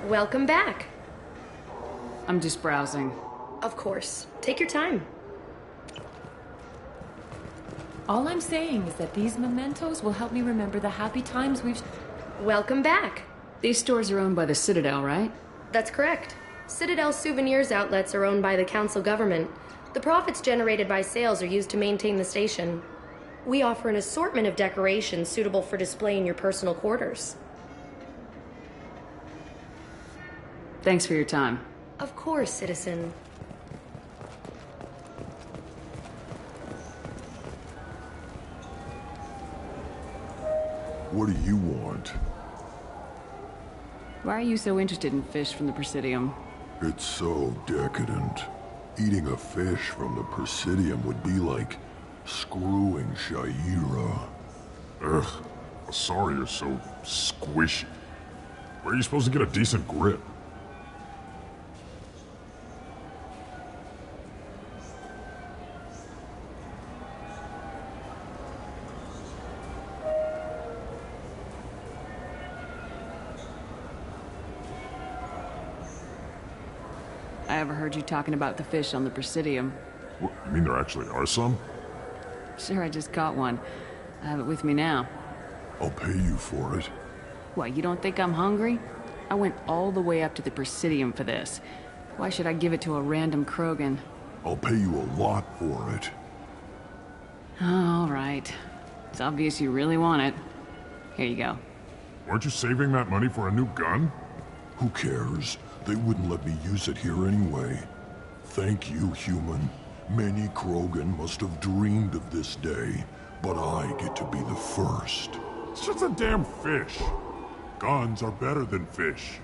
[SPEAKER 18] Welcome back.
[SPEAKER 1] I'm just browsing.
[SPEAKER 18] Of course. Take your time.
[SPEAKER 22] All I'm saying is that these mementos will help me remember the happy times we've...
[SPEAKER 18] Welcome back.
[SPEAKER 1] These stores are owned by the Citadel, right?
[SPEAKER 18] That's correct. Citadel Souvenirs outlets are owned by the council government. The profits generated by sales are used to maintain the station. We offer an assortment of decorations suitable for display in your personal quarters.
[SPEAKER 1] Thanks for your time.
[SPEAKER 18] Of course, citizen.
[SPEAKER 9] What do you want?
[SPEAKER 1] Why are you so interested in fish from the Presidium?
[SPEAKER 9] It's so decadent. Eating a fish from the Presidium would be like screwing Sha'ira.
[SPEAKER 4] Ugh, sorry you're so squishy. Where are you supposed to get a decent grip?
[SPEAKER 1] I ever heard you talking about the fish on the Presidium.
[SPEAKER 4] What, you mean there actually are some?
[SPEAKER 1] Sure, I just caught one. I have it with me now.
[SPEAKER 9] I'll pay you for it.
[SPEAKER 1] What, you don't think I'm hungry? I went all the way up to the Presidium for this. Why should I give it to a random Krogan?
[SPEAKER 9] I'll pay you a lot for it.
[SPEAKER 1] All right. It's obvious you really want it. Here you go.
[SPEAKER 4] Weren't you saving that money for a new gun?
[SPEAKER 9] Who cares? They wouldn't let me use it here anyway. Thank you, human. Many Krogan must have dreamed of this day, but I get to be the first.
[SPEAKER 4] It's just a damn fish. Guns are better than fish.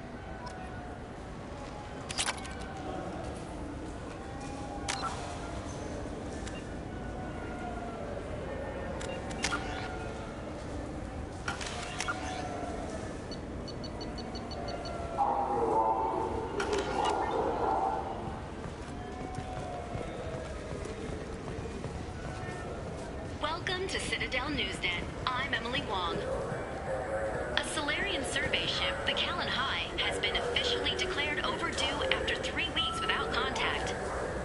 [SPEAKER 12] Welcome to Citadel Newsnet. I'm Emily Wong. A Solarian survey ship, the Callan High, has been officially declared overdue after 3 weeks without contact.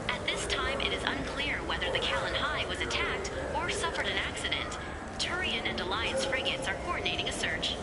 [SPEAKER 12] At this time, it is unclear whether the Callan High was attacked or suffered an accident. Turian and Alliance frigates are coordinating a search.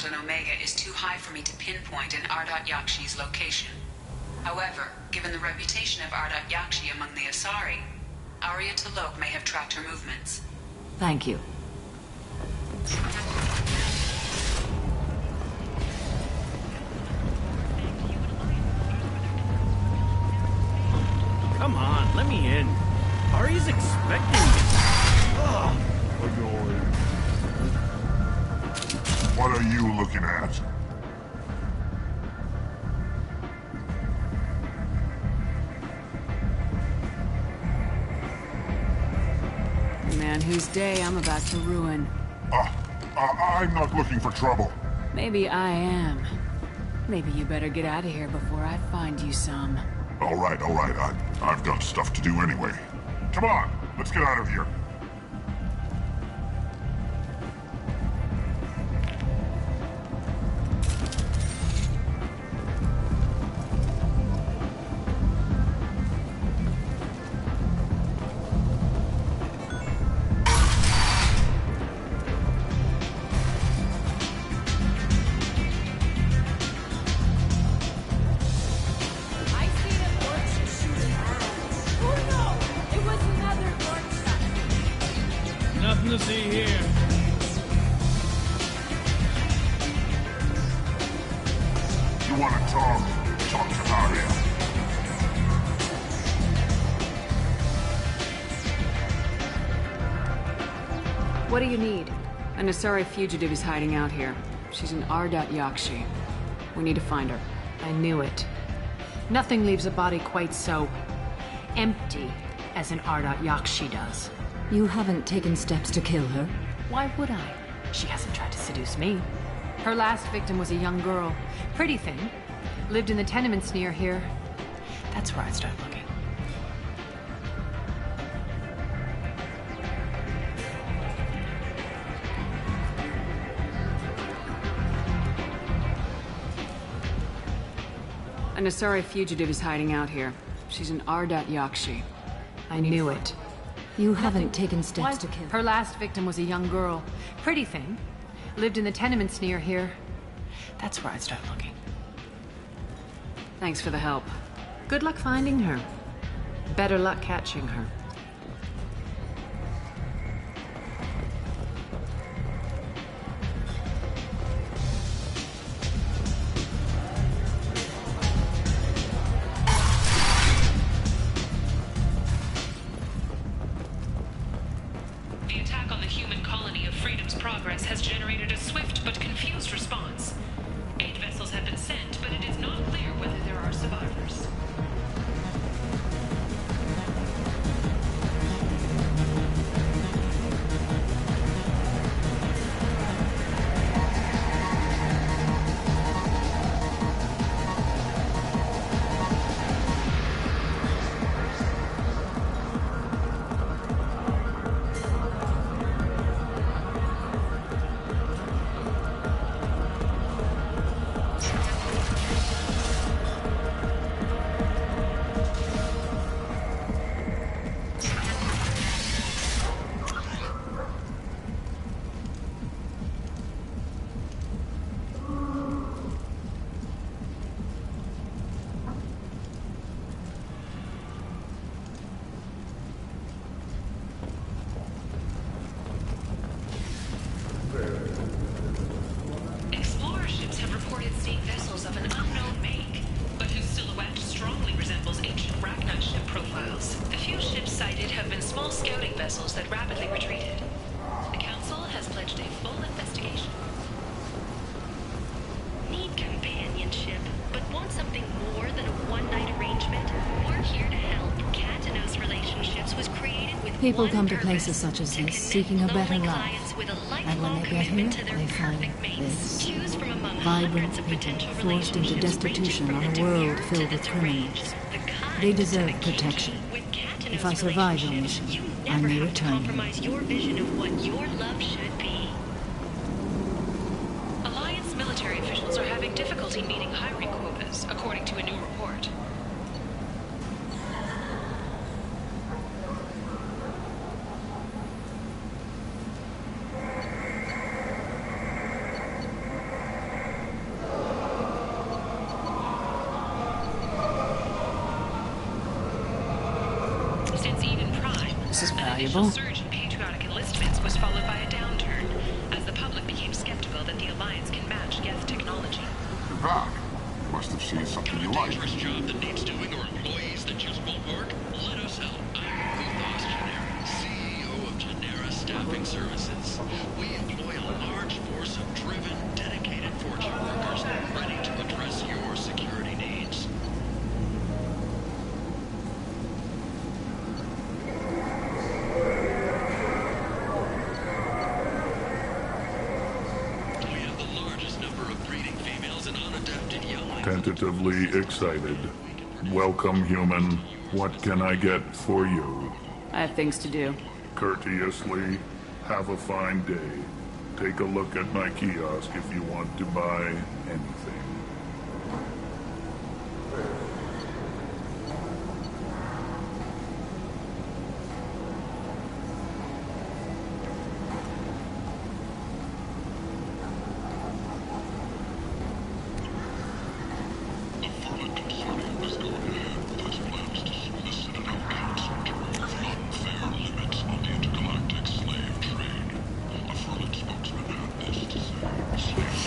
[SPEAKER 1] in Omega is too high for me to pinpoint an Ardat Yakshi's location. However, given the reputation of Ardat Yakshi among the Asari, Arya T'Loak may have tracked her movements.
[SPEAKER 22] Thank you.
[SPEAKER 5] Come on, let me in. Arya's expecting me. Ugh.
[SPEAKER 4] What are you looking at?
[SPEAKER 1] The man whose day I'm about to ruin.
[SPEAKER 4] I'm not looking for trouble.
[SPEAKER 1] Maybe I am. Maybe you better get out of here before I find you some.
[SPEAKER 4] All right. I've got stuff to do anyway. Come on, let's get out of here.
[SPEAKER 5] Nothing to see here.
[SPEAKER 4] You want to talk? Talk to Arya.
[SPEAKER 1] What do you need? An Asari fugitive is hiding out here. She's an Ardat Yakshi. We need to find her.
[SPEAKER 7] I knew it. Nothing leaves a body quite so empty as an Ardat Yakshi does.
[SPEAKER 22] You haven't taken steps to kill her?
[SPEAKER 7] Why would I? She hasn't tried to seduce me. Her last victim was a young girl. Pretty thing. Lived in the tenements near here. That's where I'd start looking.
[SPEAKER 1] An Asari fugitive is hiding out here. She's an Ardat Yakshi.
[SPEAKER 7] I knew it.
[SPEAKER 22] You haven't taken steps to kill her.
[SPEAKER 7] Her last victim was a young girl. Pretty thing. Lived in the tenements near here. That's where I'd start looking.
[SPEAKER 1] Thanks for the help.
[SPEAKER 7] Good luck finding her. Better luck catching her.
[SPEAKER 13] The attack on the human colony of Freedom's Progress has generated a swift but confused response. 8 vessels have been sent, but it is not clear whether there are survivors. Explorer ships have reported seeing vessels of an unknown make, but whose silhouette strongly resembles ancient Ragnar ship profiles. The few ships sighted have been small scouting vessels that rapidly retreated. The Council has pledged a full investigation.
[SPEAKER 12] Need companionship, but want something more than a one-night arrangement? We're here to help. Cat-and-mouse relationships was created with
[SPEAKER 22] People
[SPEAKER 12] one
[SPEAKER 22] come to
[SPEAKER 12] purpose,
[SPEAKER 22] places such as this seeking a better
[SPEAKER 12] lonely
[SPEAKER 22] life.
[SPEAKER 12] clients with a
[SPEAKER 22] And when
[SPEAKER 12] lifelong
[SPEAKER 22] they get here,
[SPEAKER 12] commitment to their
[SPEAKER 22] they find
[SPEAKER 12] perfect mates.
[SPEAKER 22] this.
[SPEAKER 12] Choose from among
[SPEAKER 22] Vibrant
[SPEAKER 12] hundreds of
[SPEAKER 22] people
[SPEAKER 12] potential
[SPEAKER 22] forced into
[SPEAKER 12] relationships
[SPEAKER 22] destitution
[SPEAKER 12] ranging
[SPEAKER 22] on
[SPEAKER 12] from
[SPEAKER 22] a
[SPEAKER 12] the
[SPEAKER 22] world
[SPEAKER 12] demure
[SPEAKER 22] filled
[SPEAKER 12] to
[SPEAKER 22] with
[SPEAKER 12] the
[SPEAKER 22] criminals.
[SPEAKER 12] deranged, the kind
[SPEAKER 22] They
[SPEAKER 12] to
[SPEAKER 22] deserve
[SPEAKER 12] the kinky.
[SPEAKER 22] protection.
[SPEAKER 12] With cat-and-mouse
[SPEAKER 22] If I survive your
[SPEAKER 12] relationships,
[SPEAKER 22] mission,
[SPEAKER 12] you
[SPEAKER 22] I
[SPEAKER 12] never
[SPEAKER 22] may
[SPEAKER 12] have to
[SPEAKER 22] return you.
[SPEAKER 12] compromise your vision of what your love should be.
[SPEAKER 13] Alliance military officials are having difficulty meeting hiring quotas, according to a new report.
[SPEAKER 7] valuable.
[SPEAKER 13] The surge in patriotic enlistments was followed by a downturn, as the public became skeptical that the Alliance can match Geth technology.
[SPEAKER 4] You're back. You must have seen something you like.
[SPEAKER 6] Dangerous job that needs doing or employees that just won't work? Let us help. I'm Uthos Genera, CEO of Genera Staffing Services. We employ a large force of driven, dedicated Fortune workers ready to address your security needs. We have the largest number of breeding females and unadapted younglings.
[SPEAKER 9] Tentatively excited. Welcome, human. What can I get for you?
[SPEAKER 7] I have things to do.
[SPEAKER 9] Courteously, have a fine day. Take a look at my kiosk if you want to buy anything.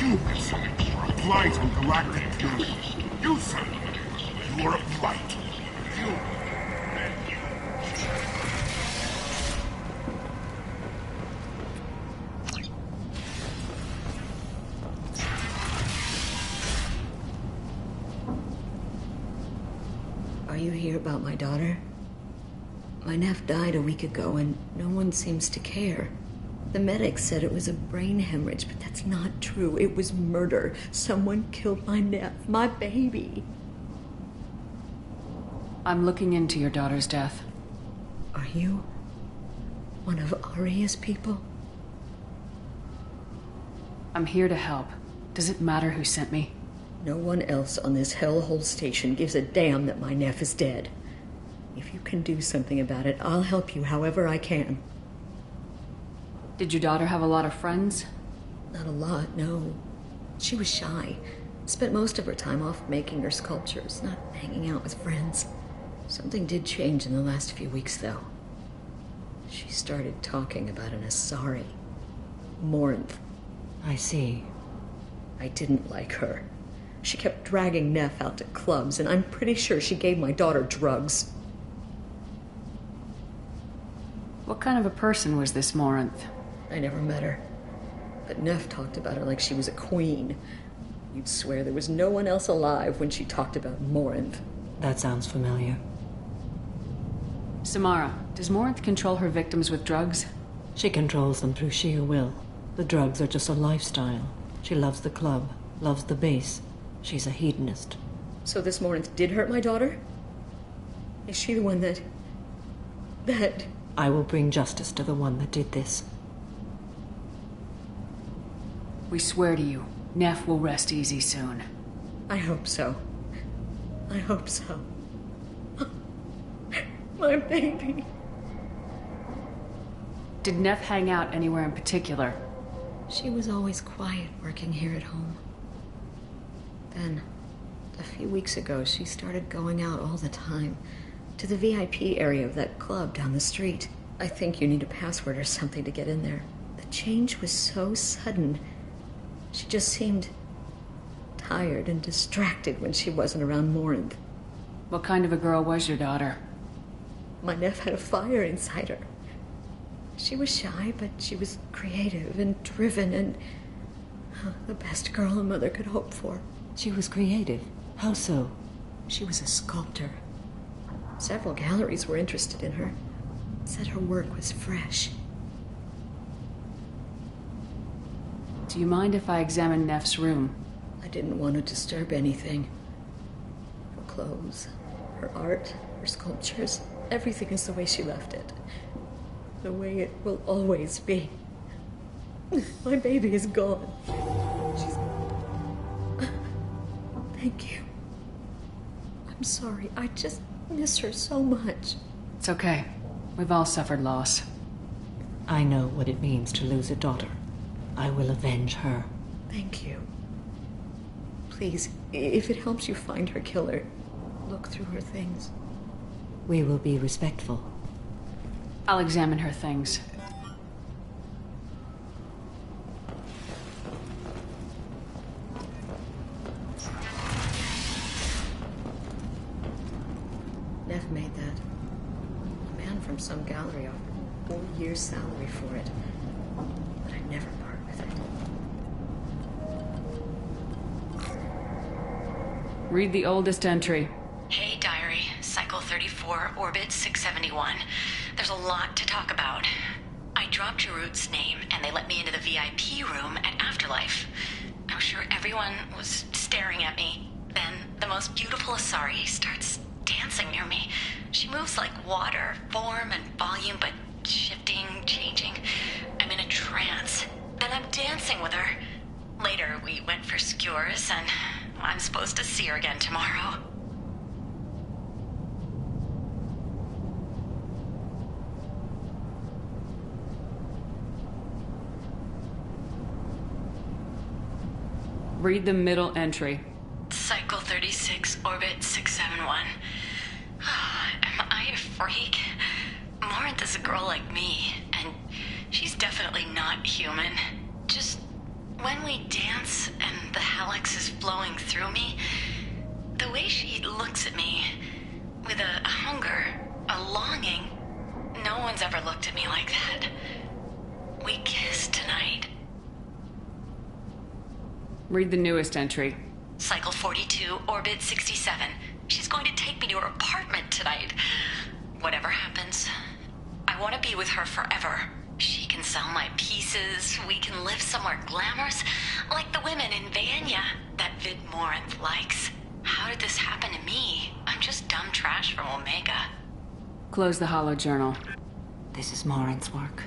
[SPEAKER 8] Humans, blight on galactic purity. You, sir, you are a blight. You.
[SPEAKER 14] Are you here about my daughter? My nephew died a week ago and no one seems to care. The medics said it was a brain hemorrhage, but that's not true. It was murder. Someone killed my nephew, my baby.
[SPEAKER 7] I'm looking into your daughter's death.
[SPEAKER 14] Are you one of Aria's people?
[SPEAKER 7] I'm here to help. Does it matter who sent me?
[SPEAKER 14] No one else on this hellhole station gives a damn that my nephew is dead. If you can do something about it, I'll help you however I can.
[SPEAKER 7] Did your daughter have a lot of friends?
[SPEAKER 14] Not a lot, no. She was shy. Spent most of her time off making her sculptures, not hanging out with friends. Something did change in the last few weeks, though. She started talking about an Asari. Morinth.
[SPEAKER 22] I see.
[SPEAKER 14] I didn't like her. She kept dragging Neff out to clubs, and I'm pretty sure she gave my daughter drugs.
[SPEAKER 7] What kind of a person was this Morinth?
[SPEAKER 14] I never met her. But Neff talked about her like she was a queen. You'd swear there was no one else alive when she talked about Morinth.
[SPEAKER 22] That sounds familiar.
[SPEAKER 7] Samara, does Morinth control her victims with drugs?
[SPEAKER 22] She controls them through sheer will. The drugs are just a lifestyle. She loves the club, loves the base. She's a hedonist.
[SPEAKER 14] So this Morinth did hurt my daughter? Is she the one that...
[SPEAKER 22] I will bring justice to the one that did this.
[SPEAKER 7] We swear to you, Neff will rest easy soon.
[SPEAKER 14] I hope so. I hope so. My baby.
[SPEAKER 7] Did Neff hang out anywhere in particular?
[SPEAKER 14] She was always quiet working here at home. Then, a few weeks ago, she started going out all the time. To the VIP area of that club down the street. I think you need a password or something to get in there. The change was so sudden. She just seemed tired and distracted when she wasn't around Morinth.
[SPEAKER 7] What kind of a girl was your daughter?
[SPEAKER 14] My nephew had a fire inside her. She was shy, but she was creative and driven and the best girl a mother could hope for.
[SPEAKER 22] She was creative. How so?
[SPEAKER 14] She was a sculptor. Several galleries were interested in her. Said her work was fresh.
[SPEAKER 7] Do you mind if I examine Neff's room?
[SPEAKER 14] I didn't want to disturb anything. Her clothes, her art, her sculptures, everything is the way she left it. The way it will always be. My baby is gone. Thank you. I'm sorry. I just miss her so much.
[SPEAKER 7] It's okay. We've all suffered loss.
[SPEAKER 22] I know what it means to lose a daughter. I will avenge her.
[SPEAKER 14] Thank you. Please, if it helps you find her killer, look through her things.
[SPEAKER 22] We will be respectful.
[SPEAKER 7] I'll examine her things.
[SPEAKER 14] Neff made that. A man from some gallery offered 4 years' salary for it. But I'd never part with it.
[SPEAKER 7] Read the oldest entry.
[SPEAKER 12] Hey, Diary. Cycle 34, Orbit 671. There's a lot to talk about. I dropped Jarut's name, and they let me into the VIP room at Afterlife. I'm sure everyone was staring at me. Then the most beautiful Asari starts dancing near me. She moves like water, form and volume, but shifting, changing. I'm in a trance. Then I'm dancing with her. Later, we went for skewers, and I'm supposed to see her again tomorrow.
[SPEAKER 7] Read the middle entry.
[SPEAKER 12] Cycle 36, Orbit 671. Am I a freak? Morinth is a girl like me, and she's definitely not human. Just when we dance and the Helix is flowing through me, the way she looks at me, with a hunger, a longing, no one's ever looked at me like that. We kissed tonight.
[SPEAKER 7] Read the newest entry.
[SPEAKER 12] Cycle 42, Orbit 67. She's going to take me to her apartment tonight. Whatever happens, I want to be with her forever. She can sell my pieces. We can live somewhere glamorous, like the women in Vanya that Vid Morinth likes. How did this happen to me? I'm just dumb trash from Omega.
[SPEAKER 7] Close the hollow journal.
[SPEAKER 22] This is Morinth's work.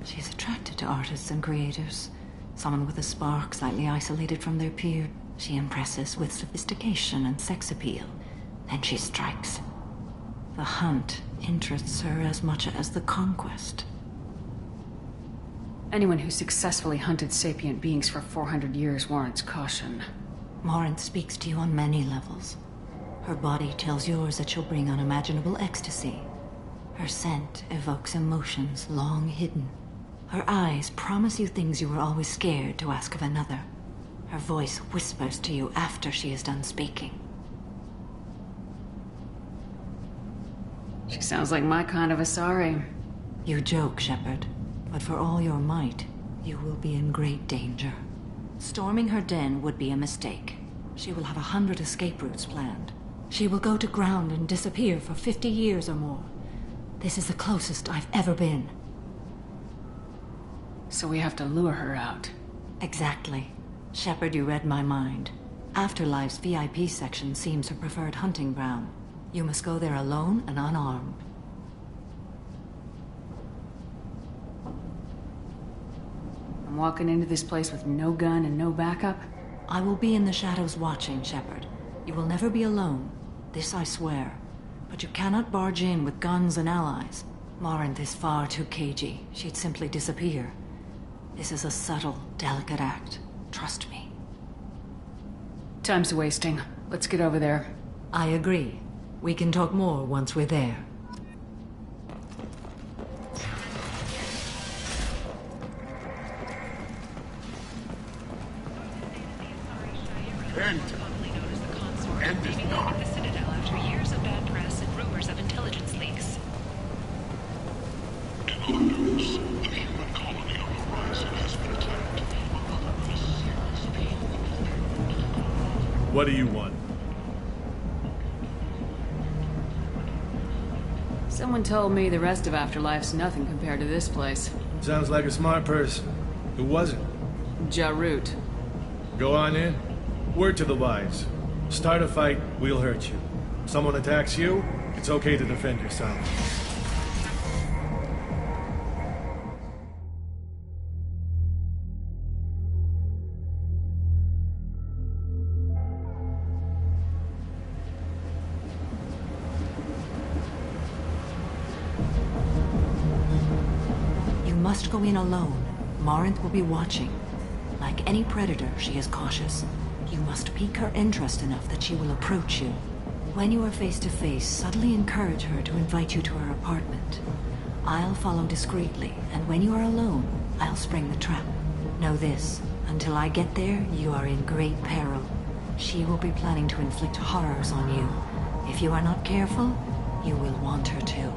[SPEAKER 22] She's attracted to artists and creators. Someone with a spark, slightly isolated from their peer. She impresses with sophistication and sex appeal. Then she strikes. The hunt interests her as much as the conquest.
[SPEAKER 7] Anyone who successfully hunted sapient beings for 400 years warrants caution.
[SPEAKER 22] Morinth speaks to you on many levels. Her body tells yours that she'll bring unimaginable ecstasy. Her scent evokes emotions long hidden. Her eyes promise you things you were always scared to ask of another. Her voice whispers to you after she is done speaking.
[SPEAKER 7] She sounds like my kind of Asari.
[SPEAKER 22] You joke, Shepard, but for all your might, you will be in great danger. Storming her den would be a mistake. She will have 100 escape routes planned. She will go to ground and disappear for 50 years or more. This is the closest I've ever been.
[SPEAKER 7] So we have to lure her out.
[SPEAKER 22] Exactly. Shepard, you read my mind. Afterlife's VIP section seems her preferred hunting ground. You must go there alone and unarmed.
[SPEAKER 7] I'm walking into this place with no gun and no backup?
[SPEAKER 22] I will be in the shadows watching, Shepard. You will never be alone. This I swear. But you cannot barge in with guns and allies. Morinth is far too cagey. She'd simply disappear. This is a subtle, delicate act. Trust me.
[SPEAKER 7] Time's wasting. Let's get over there.
[SPEAKER 22] I agree. We can talk more once we're there.
[SPEAKER 8] End is not.
[SPEAKER 13] The Citadel after years of bad press and rumors of intelligence leaks.
[SPEAKER 8] To Andalus, the human colony on the horizon has been attacked.
[SPEAKER 5] What do you want?
[SPEAKER 7] Someone told me the rest of Afterlife's nothing compared to this place.
[SPEAKER 5] Sounds like a smart person. Who was it?
[SPEAKER 7] Jarut.
[SPEAKER 5] Go on in. Word to the wise. Start a fight, we'll hurt you. Someone attacks you, it's okay to defend yourself.
[SPEAKER 22] You must go in alone. Morinth will be watching. Like any predator, she is cautious. You must pique her interest enough that she will approach you. When you are face to face, subtly encourage her to invite you to her apartment. I'll follow discreetly, and when you are alone, I'll spring the trap. Know this, until I get there, you are in great peril. She will be planning to inflict horrors on you. If you are not careful, you will want her to.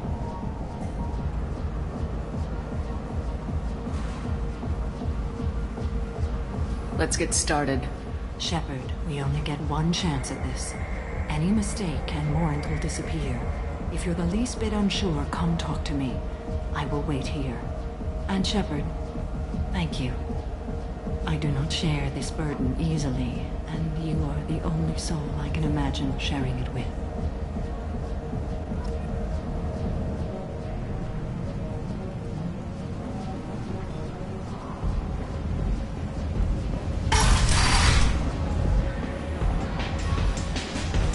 [SPEAKER 7] Let's get started.
[SPEAKER 22] Shepard, we only get one chance at this. Any mistake and Morant will disappear. If you're the least bit unsure, come talk to me. I will wait here. And Shepard, thank you. I do not share this burden easily, and you are the only soul I can imagine sharing it with.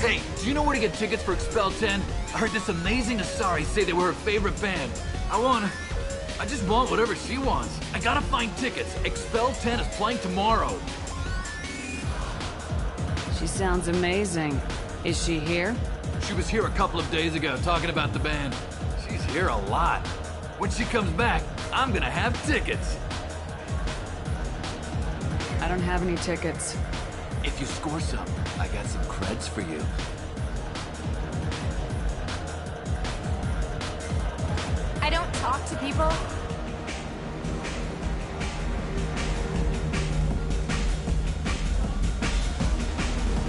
[SPEAKER 16] Hey, do you know where to get tickets for Expel 10? I heard this amazing Asari say they were her favorite band. I just want whatever she wants. I gotta find tickets. Expel 10 is playing tomorrow.
[SPEAKER 7] She sounds amazing. Is she here?
[SPEAKER 16] She was here a couple of days ago talking about the band. She's here a lot. When she comes back, I'm gonna have tickets.
[SPEAKER 7] I don't have any tickets.
[SPEAKER 16] If you score some, I got some creds for you.
[SPEAKER 15] I don't talk to people.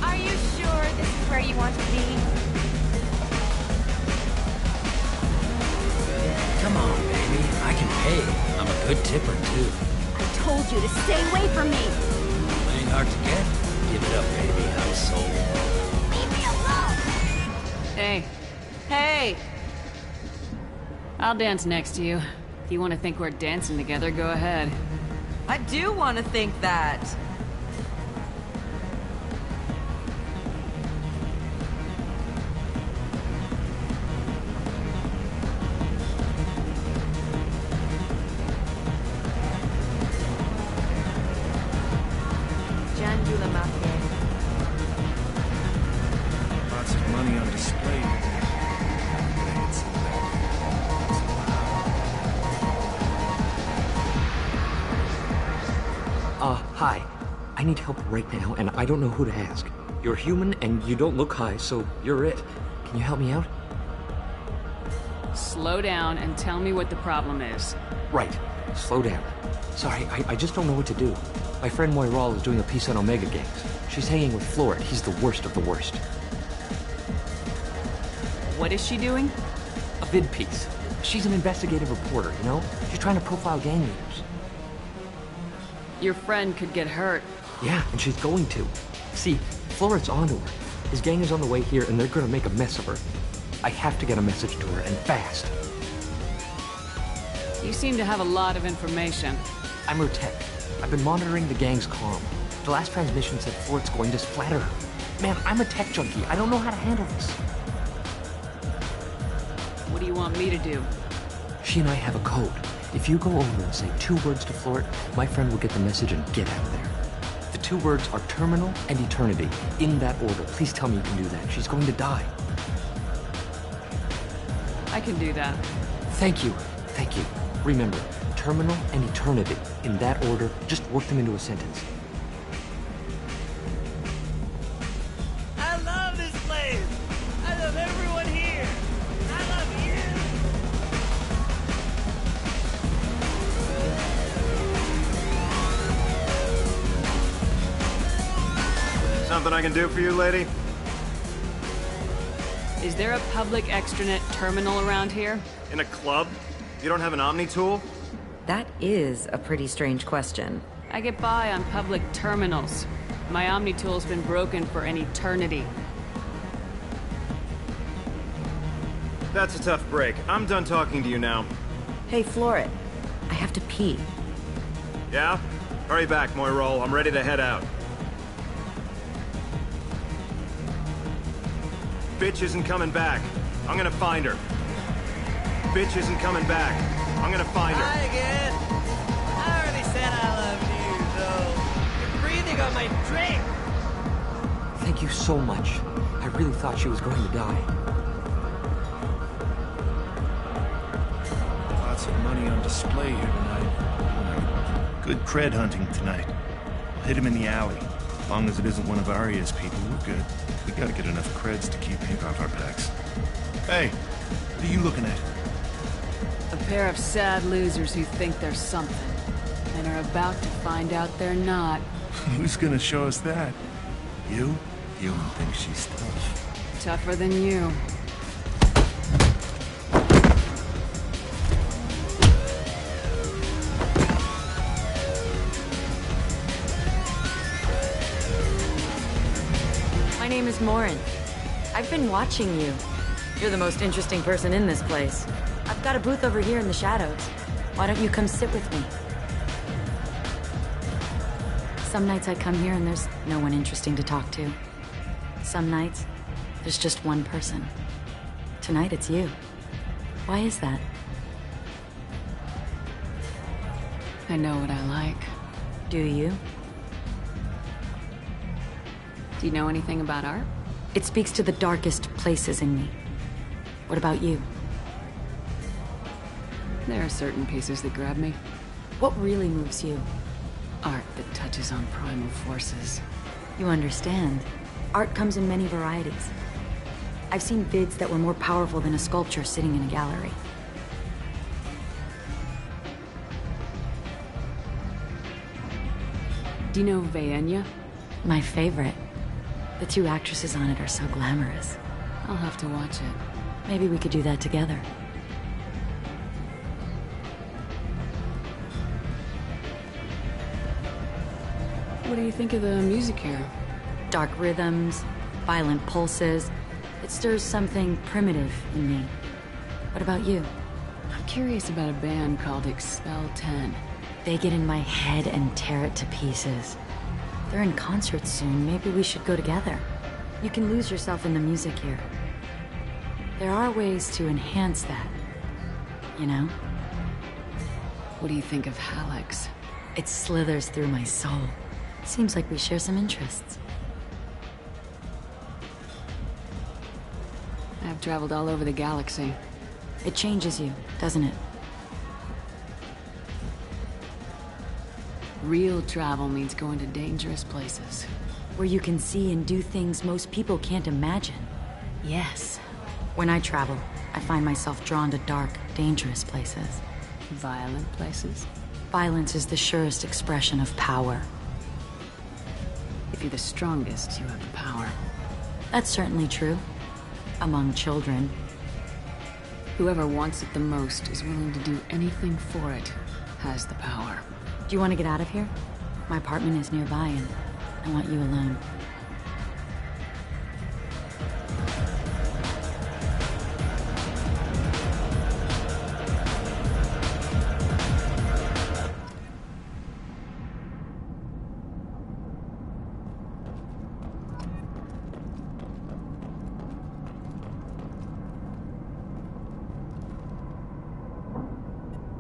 [SPEAKER 15] Are you sure this is where you want to be?
[SPEAKER 19] Come on, baby. I can pay. I'm a good tipper, too.
[SPEAKER 2] I told you to stay away from me!
[SPEAKER 19] Playing hard to get? Give it up, baby. I'm sold.
[SPEAKER 2] Leave me alone!
[SPEAKER 7] Hey. Hey! I'll dance next to you. If you want to think we're dancing together, go ahead.
[SPEAKER 20] I do want to think that.
[SPEAKER 5] Lots of money on display.
[SPEAKER 24] Hi. I need help right now, and I don't know who to ask. You're human, and you don't look high, so you're it. Can you help me out?
[SPEAKER 7] Slow down and tell me what the problem is.
[SPEAKER 24] Right. Slow down. Sorry, I just don't know what to do. My friend Moiral is doing a piece on Omega gangs. She's hanging with Florid. He's the worst of the worst.
[SPEAKER 7] What is she doing?
[SPEAKER 24] A vid piece. She's an investigative reporter, you know? She's trying to profile gang leaders.
[SPEAKER 7] Your friend could get hurt.
[SPEAKER 24] Yeah, and she's going to. See, Florid's onto her. His gang is on the way here, and they're gonna make a mess of her. I have to get a message to her, and fast.
[SPEAKER 7] You seem to have a lot of information.
[SPEAKER 24] I'm her tech. I've been monitoring the gang's comm. The last transmission said Florid's going to splatter her. Man, I'm a tech junkie. I don't know how to handle this.
[SPEAKER 7] What do you want me to do?
[SPEAKER 24] She and I have a code. If you go over and say 2 words to Florid, my friend will get the message and get out of there. The 2 words are terminal and eternity. In that order. Please tell me you can do that. She's going to die.
[SPEAKER 7] I can do that.
[SPEAKER 24] Thank you. Thank you. Remember, terminal and eternity. In that order, just work them into a sentence.
[SPEAKER 20] I love this place. I love everyone here. I love you.
[SPEAKER 25] Something I can do for you, lady?
[SPEAKER 7] Is there a public extranet terminal around here?
[SPEAKER 25] In a club? You don't have an Omni tool?
[SPEAKER 20] That is a pretty strange question.
[SPEAKER 7] I get by on public terminals. My Omni tool's been broken for an eternity.
[SPEAKER 25] That's a tough break. I'm done talking to you now.
[SPEAKER 20] Hey, Florid. I have to pee.
[SPEAKER 25] Yeah? Hurry back, Moiral. I'm ready to head out. Bitch isn't coming back. I'm gonna find her. Bitch isn't coming back. I'm gonna find her.
[SPEAKER 20] Hi again. I already said I love you, though. You're breathing on my drink.
[SPEAKER 24] Thank you so much. I really thought she was going to die.
[SPEAKER 10] display here tonight. Good cred hunting tonight. We'll hit him in the alley. As long as it isn't one of Arya's people, we're good. We gotta get enough creds to keep ink off our backs. Hey, what are you looking at?
[SPEAKER 7] A pair of sad losers who think they're something, and are about to find out they're not.
[SPEAKER 10] Who's gonna show us that? You? You don't think she's tough.
[SPEAKER 7] Tougher than you.
[SPEAKER 11] My name is Morin. I've been watching you. You're the most interesting person in this place. I've got a booth over here in the shadows. Why don't you come sit with me? Some nights I come here and there's no one interesting to talk to. Some nights, there's just one person. Tonight it's you. Why is that?
[SPEAKER 7] I know what I like.
[SPEAKER 11] Do you?
[SPEAKER 7] Do you know anything about art?
[SPEAKER 11] It speaks to the darkest places in me. What about you?
[SPEAKER 7] There are certain pieces that grab me.
[SPEAKER 11] What really moves you?
[SPEAKER 7] Art that touches on primal forces.
[SPEAKER 11] You understand. Art comes in many varieties. I've seen vids that were more powerful than a sculpture sitting in a gallery.
[SPEAKER 7] Do you know Vaenia?
[SPEAKER 11] My favorite. The two actresses on it are so glamorous.
[SPEAKER 7] I'll have to watch it.
[SPEAKER 11] Maybe we could do that together.
[SPEAKER 7] What do you think of the music here?
[SPEAKER 11] Dark rhythms, violent pulses. It stirs something primitive in me. What about you?
[SPEAKER 7] I'm curious about a band called Expel 10.
[SPEAKER 11] They get in my head and tear it to pieces. They're in concert soon. Maybe we should go together. You can lose yourself in the music here. There are ways to enhance that, you know?
[SPEAKER 7] What do you think of Hallex?
[SPEAKER 11] It slithers through my soul. Seems like we share some interests.
[SPEAKER 7] I've traveled all over the galaxy.
[SPEAKER 11] It changes you, doesn't it?
[SPEAKER 7] Real travel means going to dangerous places.
[SPEAKER 11] Where you can see and do things most people can't imagine.
[SPEAKER 7] Yes.
[SPEAKER 11] When I travel, I find myself drawn to dark, dangerous places.
[SPEAKER 7] Violent places?
[SPEAKER 11] Violence is the surest expression of power.
[SPEAKER 7] If you're the strongest, you have the power.
[SPEAKER 11] That's certainly true. Among children.
[SPEAKER 7] Whoever wants it the most is willing to do anything for it, has the power.
[SPEAKER 11] Do you want to get out of here? My apartment is nearby and I want you alone.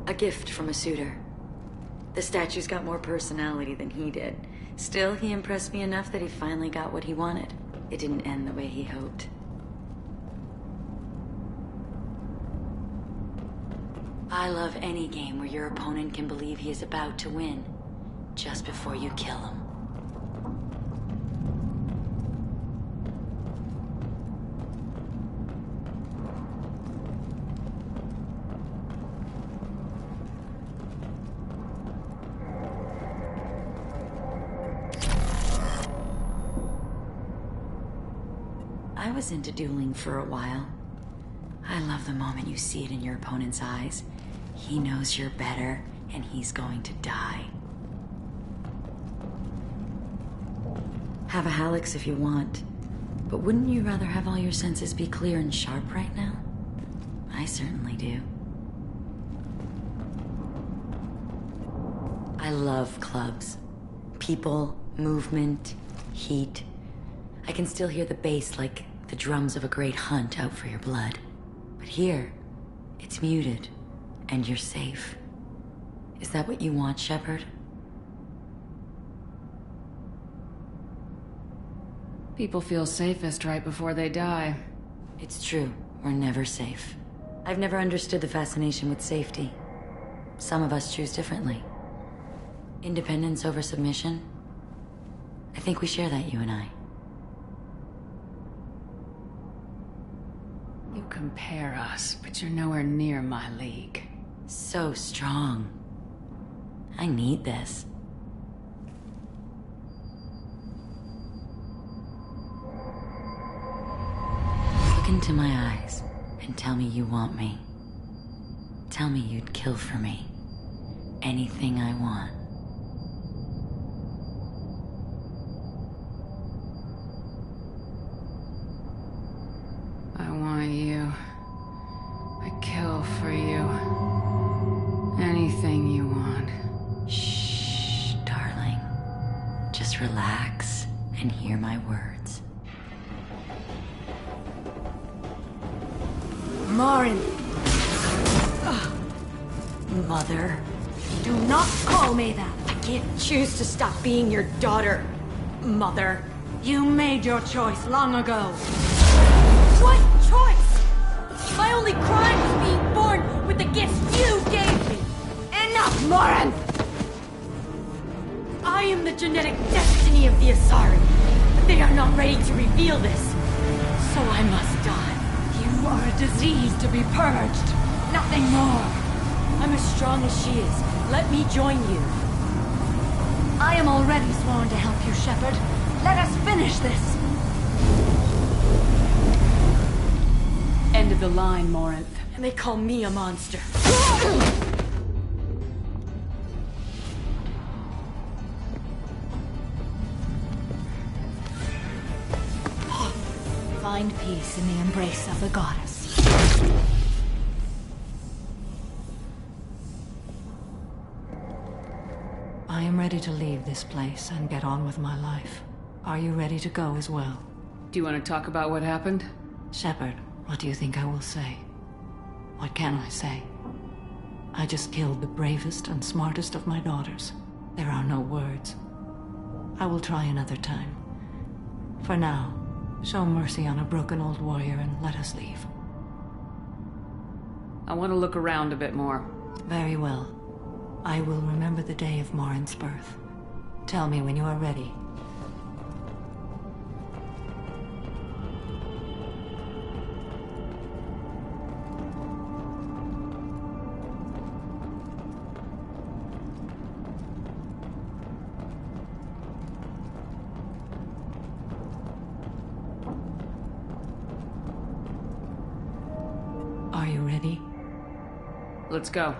[SPEAKER 11] A gift from a suitor. The statue's got more personality than he did. Still, he impressed me enough that he finally got what he wanted. It didn't end the way he hoped. I love any game where your opponent can believe he is about to win, just before you kill him. I was into dueling for a while. I love the moment you see it in your opponent's eyes. He knows you're better, and he's going to die. Have a Hallex if you want, but wouldn't you rather have all your senses be clear and sharp right now? I certainly do. I love clubs. People, movement, heat. I can still hear the bass like the drums of a great hunt out for your blood. But here, it's muted, and you're safe. Is that what you want, Shepard?
[SPEAKER 7] People feel safest right before they die.
[SPEAKER 11] It's true. We're never safe. I've never understood the fascination with safety. Some of us choose differently. Independence over submission. I think we share that, you and I.
[SPEAKER 7] You compare us, but you're nowhere near my league.
[SPEAKER 11] So strong. I need this. Look into my eyes and tell me you want me. Tell me you'd kill for me. Anything I want.
[SPEAKER 7] I want you. I kill for you. Anything you want.
[SPEAKER 11] Shh, darling. Just relax and hear my words.
[SPEAKER 3] Morin!
[SPEAKER 11] Mother.
[SPEAKER 3] Do not call me that! I can't choose to stop being your daughter, Mother. You made your choice long ago. What choice? My only crime was being born with the gifts you gave me! Enough, Morin! I am the genetic destiny of the Asari, but they are not ready to reveal this. So I must die. You are a disease to be purged. Nothing more. I'm as strong as she is. Let me join you. I am already sworn to help you, Shepard. Let us finish this.
[SPEAKER 7] End of the line, Morinth.
[SPEAKER 3] And they call me a monster. Find peace in the embrace of the goddess.
[SPEAKER 22] I am ready to leave this place and get on with my life. Are you ready to go as well?
[SPEAKER 7] Do you want to talk about what happened?
[SPEAKER 22] Shepard, what do you think I will say? What can I say? I just killed the bravest and smartest of my daughters. There are no words. I will try another time. For now, show mercy on a broken old warrior and let us leave.
[SPEAKER 7] I want to look around a bit more.
[SPEAKER 22] Very well. I will remember the day of Morin's birth. Tell me when you are ready. Are you ready?
[SPEAKER 7] Let's go.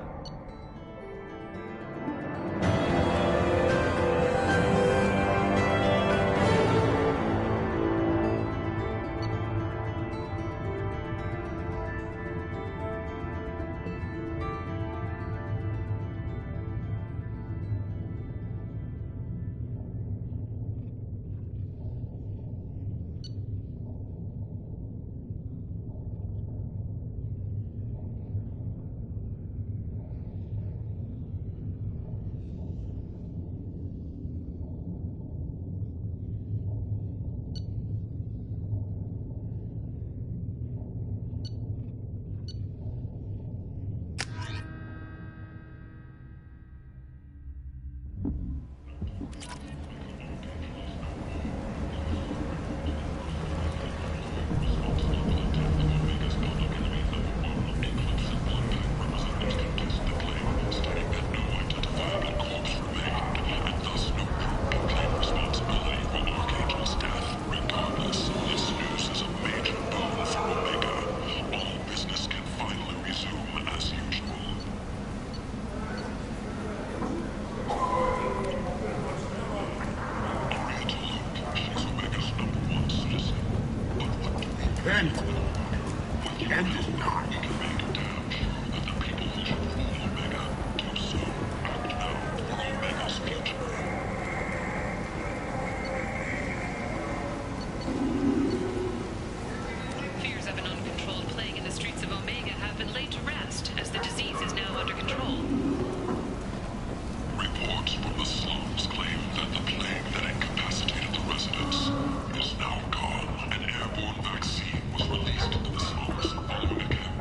[SPEAKER 9] Is now gone. An airborne vaccine was released into the slums following a campaign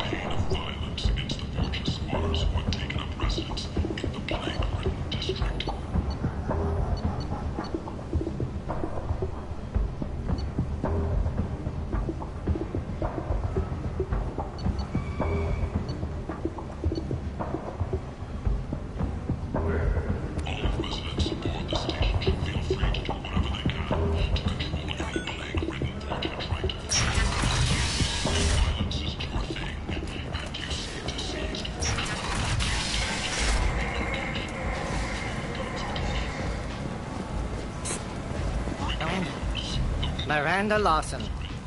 [SPEAKER 1] Miranda Lawson.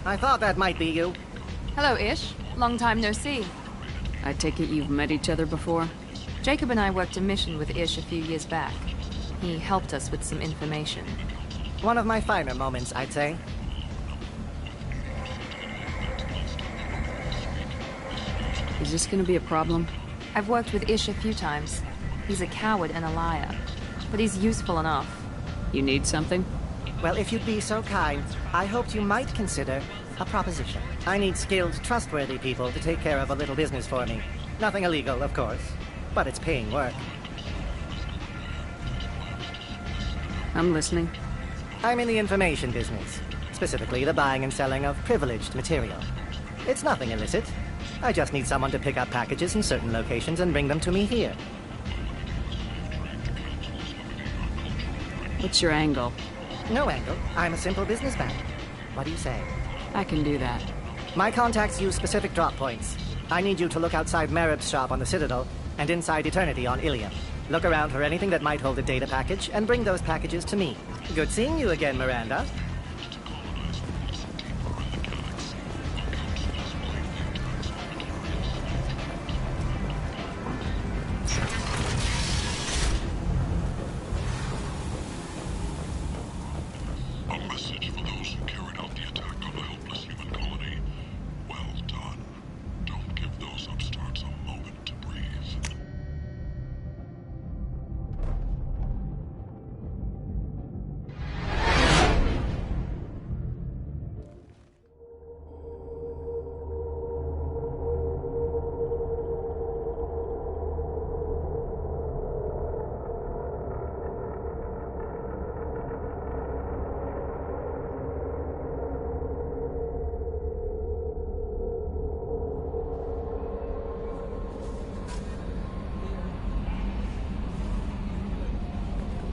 [SPEAKER 1] I thought that might be you.
[SPEAKER 17] Hello, Ish. Long time no see. I take it you've met each other before? Jacob and I worked a mission with Ish a few years back. He helped us with some information.
[SPEAKER 1] One of my finer moments, I'd say.
[SPEAKER 17] Is this gonna be a problem? I've worked with Ish a few times. He's a coward and a liar. But he's useful enough. You need something?
[SPEAKER 1] Well, if you'd be so kind, I hoped you might consider a proposition. I need skilled, trustworthy people to take care of a little business for me. Nothing illegal, of course, but it's paying work.
[SPEAKER 17] I'm listening.
[SPEAKER 1] I'm in the information business, specifically the buying and selling of privileged material. It's nothing illicit. I just need someone to pick up packages in certain locations and bring them to me here.
[SPEAKER 17] What's your angle?
[SPEAKER 1] No angle. I'm a simple businessman. What do you say?
[SPEAKER 17] I can do that.
[SPEAKER 1] My contacts use specific drop points. I need you to look outside Merib's shop on the Citadel and inside Eternity on Ilium. Look around for anything that might hold a data package and bring those packages to me. Good seeing you again, Miranda.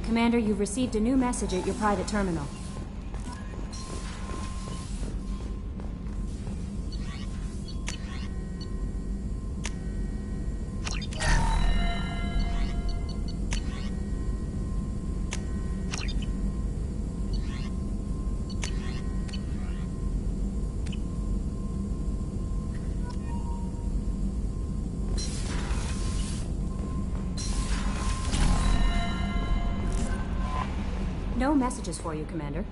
[SPEAKER 18] Commander, you've received a new message at your private terminal. No messages for you, Commander.